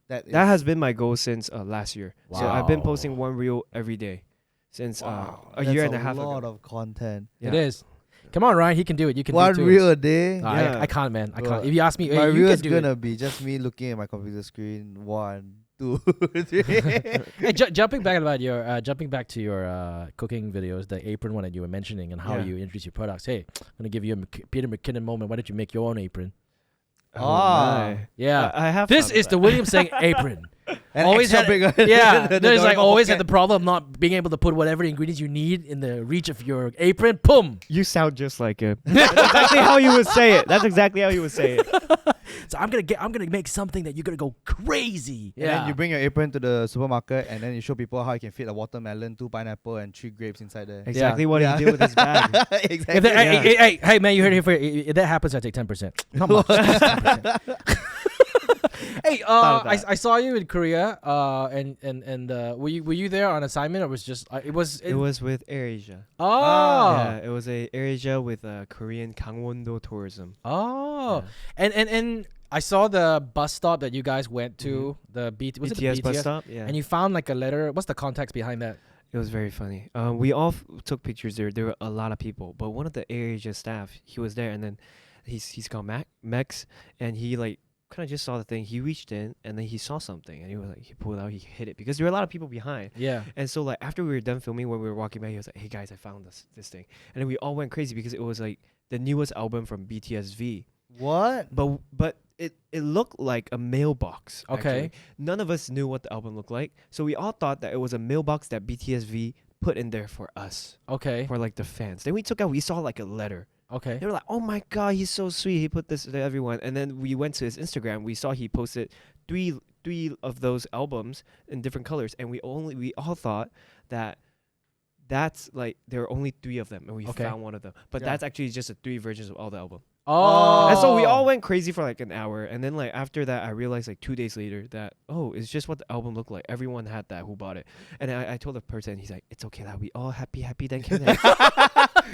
That has been my goal since last year. So I've been Wow. posting 1 reel every day since wow, a year and a that's half a lot ago. of content. It is. Come on, Ryan. He can do it. You can 1 do it too. reel a day. No, Yeah. I can't, man. I Bro, can't. If you ask me, My hey, you reel can is do gonna it. be just me looking at my computer screen. 1, 2, 3. Hey, jumping back to your cooking videos, the apron one that you were mentioning, and how Yeah. you introduce your products. Hey, I'm gonna give you a Peter McKinnon moment. Why don't you make your own apron? Oh, Ah. my. Yeah. I have This thought of is the that. William Seng apron. And Always extra had big one. Yeah, The there's like Doraemon always had pocket. the problem of not being able to put whatever ingredients you need in the reach of your apron. Boom. You sound just like him. That's exactly how you would say it. That's exactly how you would say it. So I'm gonna make something that you're gonna go crazy. And then you bring your apron to the supermarket and then you show people how you can fit a watermelon, 2 pineapple, and 3 grapes inside there. Exactly what Yeah. he did with his bag. Exactly. If that, Yeah. hey, man, you heard it here first. If that happens, I take 10%. Not much. just 10%. Hey, Thought of that. I saw you in Korea. And were you there on assignment or was just it was It was with AirAsia. oh Yeah, it was a AirAsia with Korean Gangwon-do tourism. oh Yeah. and I saw the bus stop that you guys went to the was it the BTS BTS bus stop. Yeah, and you found like a letter. What's the context behind that? it was very funny. We all took pictures there. There were a lot of people, but one of the AirAsia staff, he was there, and then he's called Max, and he like kind of just saw the thing. He reached in, and then he saw something, and he was like, he pulled it out, he hit it because there were a lot of people behind. Yeah. And so like after we were done filming, when we were walking back, he was like, "Hey guys, I found this thing," and then we all went crazy because it was like the newest album from BTS. What? But it looked like a mailbox. Okay. Actually. None of us knew what the album looked like, so we all thought that it was a mailbox that BTS put in there for us, Okay. for like the fans. Then we took out, we saw like a letter. Okay. They were like, "Oh my god, he's so sweet. He put this to everyone." And then we went to his Instagram. We saw he posted three of those albums in different colors, and we all thought that that's like there were only 3 of them, and we Okay. found one of them. But Yeah. that's actually just the 3 versions of all the album. Oh. And so we all went crazy for like an hour, and then like after that, I realized like 2 days later that it's just what the album looked like. Everyone had that who bought it, and I told the person, he's like, "It's okay, that we all happy then can."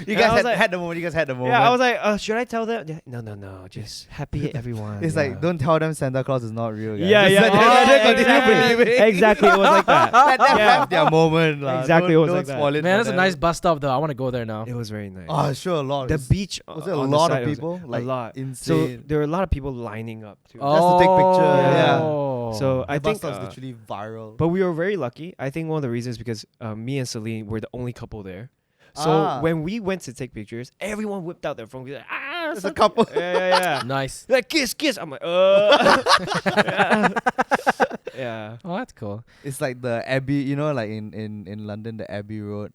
You And I guys was had, like- had the moment. You guys had the moment. Yeah, I was like, should I tell them? Yeah, no, just happy everyone. It's yeah. like, don't tell them Santa Claus is not real. Guys. Yeah, Just yeah, let them- yeah, let them yeah, continue believing. Exactly, it was like that. Let them Yeah. have their moment. lah. Exactly, Don't, it was don't like that. spoil it Man, for that's a them. nice bus stop though. I want to go there now. It was very nice. Oh, sure, a lot. The It's- beach. Was there a on the lot side of was people? Like, a lot. insane. So there were a lot of people lining up too. Just to take picture, yeah. So The I bus think, stop's literally viral. but we were very lucky. I think one of the reasons because me and Celine were the only couple there. So Ah. when we went to take pictures, everyone whipped out their phone. We were like, There's so a couple. cute." Yeah. Nice. Like kiss. I'm like, yeah. Oh, that's cool. It's like the Abbey, you know, like in London, the Abbey Road.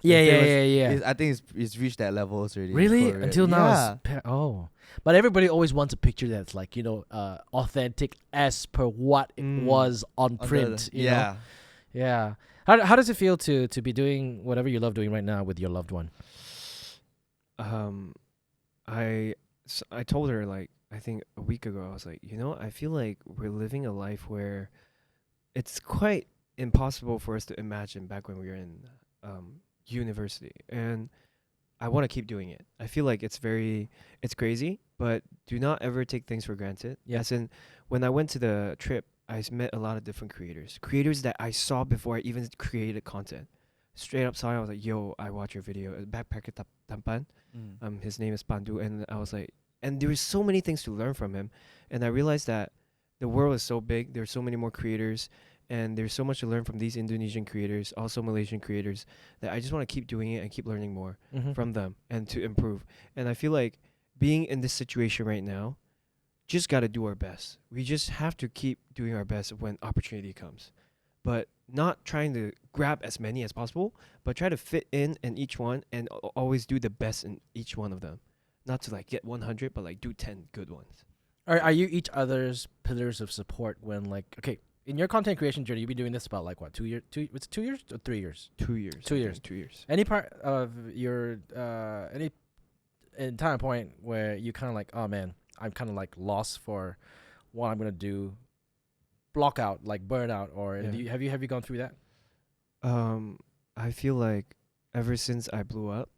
Yeah, It's yeah, famous- yeah. I think it's reached that levels already. in Really? Korea. Until now, Yeah. oh. But everybody always wants a picture that's like authentic as per what it Mm. was on On the- print. You know? yeah. Yeah. How does it feel to be doing whatever you love doing right now with your loved one? I told her like I think a week ago I was like, I feel like we're living a life where it's quite impossible for us to imagine back when we were in university, and I want to keep doing it. I feel like it's crazy, but do not ever take things for granted. Yeah. As in, when I went to the trip met a lot of different creators that I saw before I even created content. Straight up saw it, I was like, yo, I watch your video. Backpacker Tampan. His name is Pandu, and I was like, and there was so many things to learn from him, and I realized that the world is so big. There's so many more creators, and there's so much to learn from these Indonesian creators, also Malaysian creators, that I just want to keep doing it and keep learning more from them and to improve. And I feel like being in this situation right now, just got to do our best. We just have to keep doing our best when opportunity comes, but not trying to grab as many as possible, but try to fit in each one and always do the best in each one of them. Not to like get 100, but like do 10 good ones. Are you each other's pillars of support when like, okay, in your content creation journey, you've been doing this about like what, 2 years? Was it 2 years or 3 years? 2 years. 2 years. 2 years. Any part of your any entire point where you kind of like, oh man, I'm kind of like lost for what I'm gonna do, block out, like burnout, or Yeah. have you gone through that? I feel like ever since I blew up,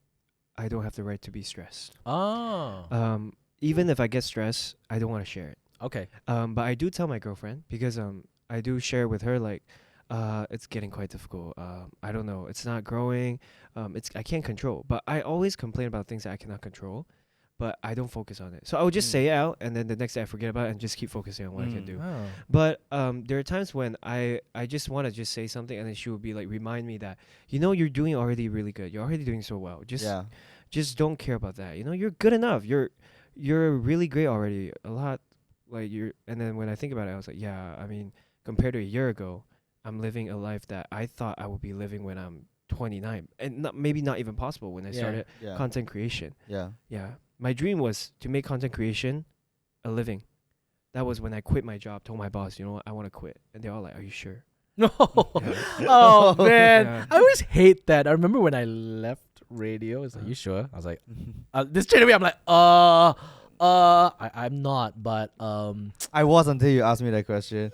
I don't have the right to be stressed. Oh, Even if I get stressed, I don't want to share it. okay. But I do tell my girlfriend because I do share with her like, it's getting quite difficult. I don't know, it's not growing. I can't control. But I always complain about things that I cannot control, but I don't focus on it. So I would just say it out, and then the next day I forget about it and just keep focusing on what I can do. Oh. But there are times when I just want to just say something, and then she will be like, remind me that, you're doing already really good. You're already doing so well. Just don't care about that. You're good enough. You're really great already. A lot like you're. And then when I think about it, I was like, yeah. I mean, compared to a year ago, I'm living a life that I thought I would be living when I'm 29, and maybe not even possible when I started content creation. Yeah. Yeah. My dream was to make content creation a living. That was when I quit my job, told my boss, you know what, I want to quit. And they're all like, are you sure? No. Yeah. Oh man, Yeah. I always hate that. I remember when I left radio. It's like, you sure? I was like, this straight away. I'm like, I'm not, but I was until you asked me that question.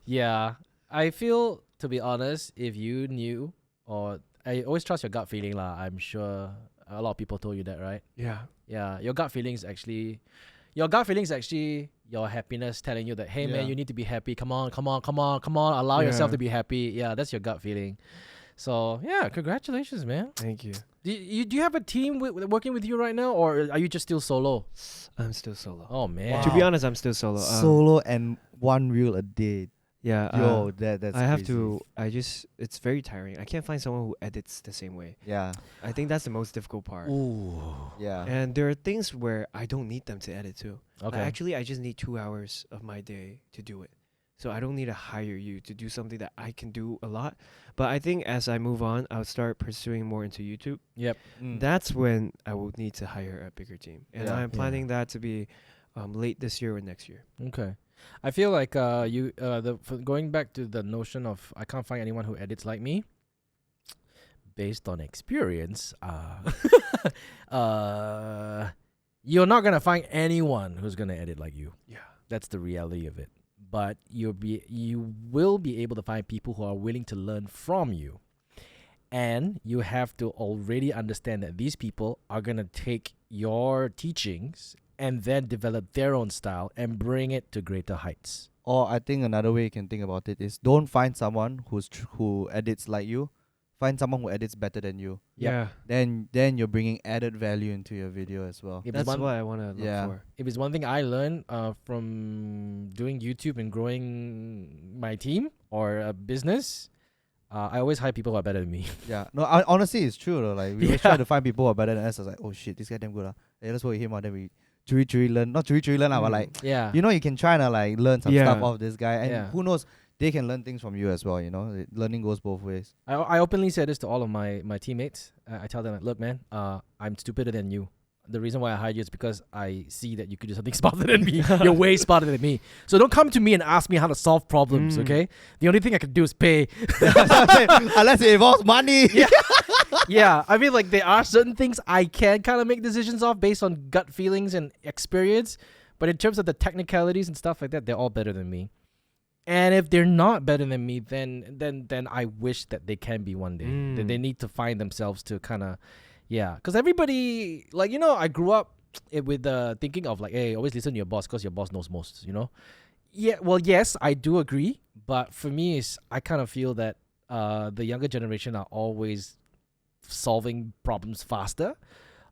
yeah. I feel, to be honest, if you knew, or I always trust your gut feeling lah. I'm sure a lot of people told you that, right? Yeah. Yeah, your gut feeling is actually your happiness telling you that, hey man, you need to be happy. Come on. Allow yourself Yeah. to be happy. Yeah, that's your gut feeling. So yeah, congratulations, man. Thank you. Do you have a team working with you right now, or are you just still solo? I'm still solo. Oh man. To be honest, I'm still solo. Solo and one reel a day. Yeah. Yo, that's I have crazy. it's very tiring. I can't find someone who edits the same way. Yeah. I think that's the most difficult part. Ooh. Yeah. And there are things where I don't need them to edit too. Okay. Actually, I just need 2 hours of my day to do it. So I don't need to hire you to do something that I can do a lot. But I think as I move on, I'll start pursuing more into YouTube. Yep. That's when I will need to hire a bigger team. And Yeah. I'm planning that to be late this year or next year. Okay. I feel like going back to the notion of I can't find anyone who edits like me. Based on experience, you're not gonna find anyone who's gonna edit like you. Yeah. That's the reality of it. But you will be able to find people who are willing to learn from you. And you have to already understand that these people are going to take your teachings and then develop their own style and bring it to greater heights. Or I think another way you can think about it is don't find someone who edits like you. Find someone who edits better than you. Yeah. Then you're bringing added value into your video as well. If That's it's one, what I want to look for. if it's one thing I learned from doing YouTube and growing my team or a business, I always hire people who are better than me. Yeah. No, honestly, it's true though. Like we always try to find people who are better than us. I was like, oh shit, this guy damn good. Hey, let's work with him. Then we learn. Not learn, but like, Yeah. you know, you can try to like learn some stuff off this guy. And who knows, they can learn things from you as well, you know. Learning goes both ways. I openly say this to all of my teammates. I tell them, like, look, man, I'm stupider than you. The reason why I hired you is because I see that you could do something smarter than me. You're way smarter than me. So don't come to me and ask me how to solve problems, okay? The only thing I can do is pay. Unless it involves money. Yeah. Yeah, I mean, like, there are certain things I can kind of make decisions off based on gut feelings and experience. But in terms of the technicalities and stuff like that, they're all better than me. And if they're not better than me, then I wish that they can be one day. That they need to find themselves to kind of, yeah. Because everybody, like, you know, I grew up with the thinking of like, hey, always listen to your boss because your boss knows most, you know. Yeah, well, yes, I do agree. But for me, I kind of feel that the younger generation are always solving problems faster,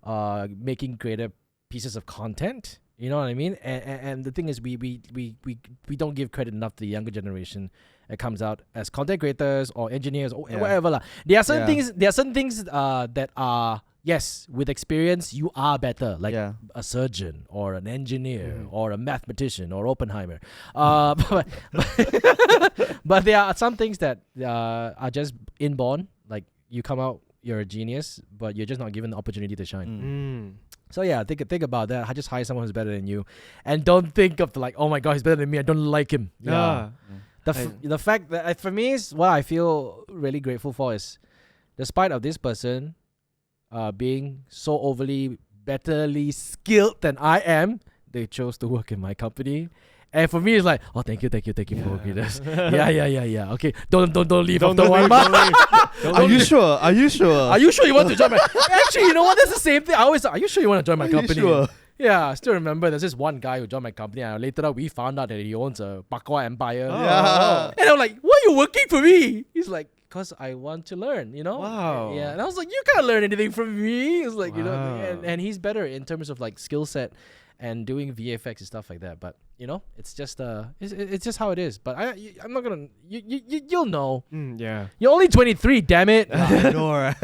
making greater pieces of content. You know what I mean? And the thing is, we don't give credit enough to the younger generation. It comes out as content creators or engineers or whatever lah. There are certain things. There are certain things that are, yes, with experience you are better, like a surgeon or an engineer or a mathematician or Oppenheimer. But there are some things that are just inborn. Like you come out, you're a genius, but you're just not given the opportunity to shine. So yeah, think about that. I just hire someone who's better than you, and don't think of like, oh my god, he's better than me. I don't like him. The fact that for me is what I feel really grateful for is, despite of this person being so overly betterly skilled than I am, they chose to work in my company. And for me, it's like, oh, thank you for working this. Yeah. Okay, don't leave after 1 month. Are you sure? Are you sure? Are you sure you want to join my? Actually, you know what? That's the same thing. I always say, are you sure you want to join my company? Sure? Yeah, I still remember there's this one guy who joined my company, and later on we found out that he owns a Bakwa empire. Yeah. And I'm like, why are you working for me? He's like, because I want to learn, you know? Wow. Yeah. And I was like, you can't learn anything from me. It's like, you know, and he's better in terms of like skill set and doing VFX and stuff like that. But you know, it's just it's just how it is. But I'm not gonna. You'll know. Yeah. You're only 23. Damn it. I know, right?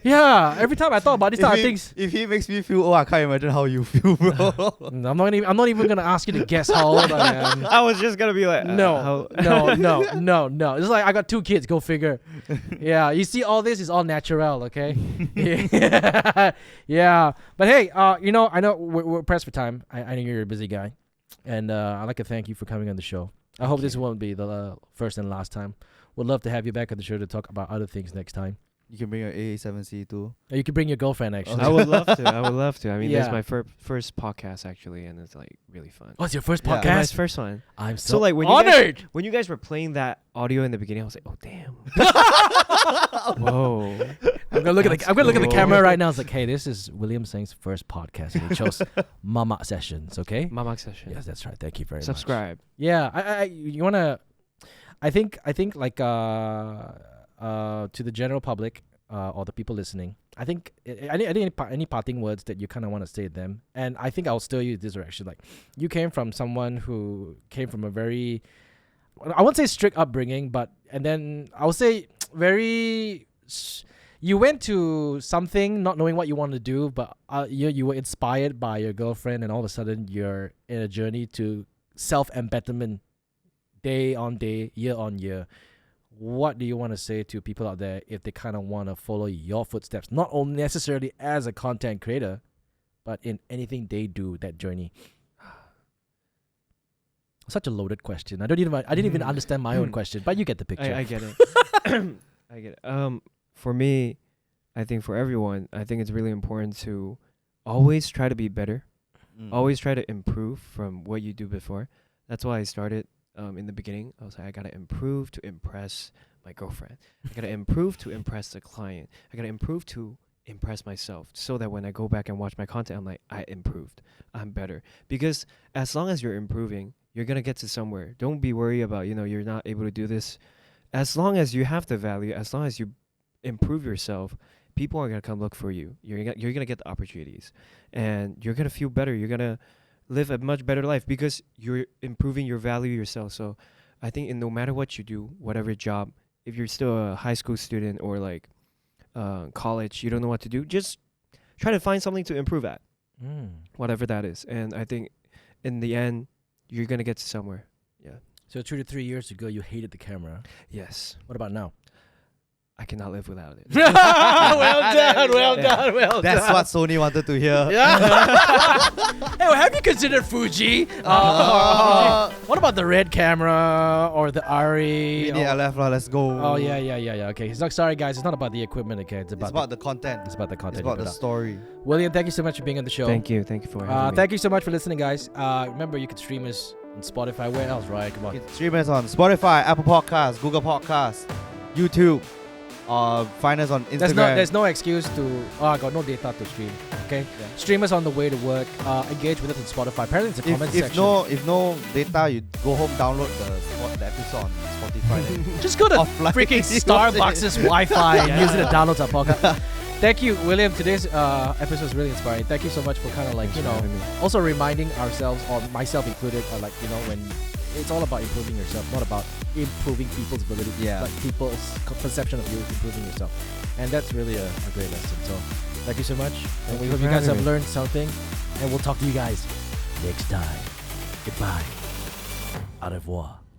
Yeah. Every time I thought about these type of things, if he makes me feel, I can't imagine how you feel, bro. I'm not even gonna ask you to guess how old I am. I was just gonna be like, No. It's like I got 2 kids. Go figure. Yeah. You see, all this is all natural. Okay. Yeah. But hey, you know, I know we're pressed for time. I know you're a busy guy. And I'd like to thank you for coming on the show. I hope this won't be the first and last time. Would love to have you back on the show to talk about other things next time. You can bring your AA7C too. Or you can bring your girlfriend, actually. I would love to. I mean, this is my first podcast, actually, and it's like really fun. Oh, it's your first Yeah. podcast? My first one. I'm so like when honored. when you guys were playing that audio in the beginning, I was like, oh damn. Whoa. I'm gonna look at the cool. camera right now. It's like, hey, this is William Seng's first podcast, and he chose Mamak sessions. Okay. Mamak session. Yes, that's right. Thank you very much. Subscribe. Yeah, you wanna? I think like to the general public or the people listening, I think any parting words that you kind of want to say to them, and I think I'll steer you this direction. Like, you came from someone who came from a very, I won't say strict upbringing, but and then I would say very. You went to something not knowing what you wanted to do, but you were inspired by your girlfriend, and all of a sudden you're in a journey to self-embetterment, day on day, year on year. What do you want to say to people out there if they kind of want to follow your footsteps, not only necessarily as a content creator, but in anything they do, that journey? Such a loaded question. I didn't even understand my own question, but you get the picture. I get it. I get it. For me, I think for everyone, I think it's really important to always try to be better. Always try to improve from what you do before. That's why I started in the beginning. I was like, I gotta improve to impress my girlfriend. I gotta improve to impress the client. I gotta improve to impress myself, so that when I go back and watch my content, I'm like, I improved. I'm better. Because as long as you're improving, you're gonna get to somewhere. Don't be worried about, you're not able to do this. As long as you have the value, as long as you improve yourself, people are gonna come look for you. You're gonna get the opportunities, and you're gonna feel better. You're gonna live a much better life because you're improving your value yourself. So I think no matter what you do, whatever job, if you're still a high school student or like college, you don't know what to do, just try to find something to improve at, whatever that is. And I think in the end, you're gonna get to somewhere. Yeah. So 2 to 3 years ago, you hated the camera. Yes. What about now? I cannot live without it. Well done. That's what Sony wanted to hear. Yeah. Hey, well, have you considered Fuji? What about the red camera or the Ari? Minute left, let's go. Oh yeah. Okay, he's like, sorry guys, it's not about the equipment. Okay, it's about the content. It's about the content. It's about the story. William, thank you so much for being on the show. Thank you for having me. Thank you so much for listening, guys. Remember, you can stream us on Spotify. Where else, right? Come on. You can stream us on Spotify, Apple Podcasts, Google Podcasts, YouTube. Find us on Instagram. There's no excuse to. Oh, I got no data to stream. Okay, Yeah. streamers on the way to work. Engage with us on Spotify. Apparently, it's a comment if section. if no data, you go home, download the episode on Spotify. then Just go to offline. freaking Use it. Starbucks' Wi-Fi and Yeah. use it to download our podcast. Thank you, William. Today's episode was really inspiring. Thank you so much for kind of like, Thanks for having me. also reminding ourselves, or myself included, like, when it's all about improving yourself, not about improving people's ability. Yeah. Like people's perception of you is improving yourself. And that's really a great lesson. So thank you so much. And Thank we you hope for you guys having have me. learned something. And we'll talk to you guys next time. Goodbye. Au revoir.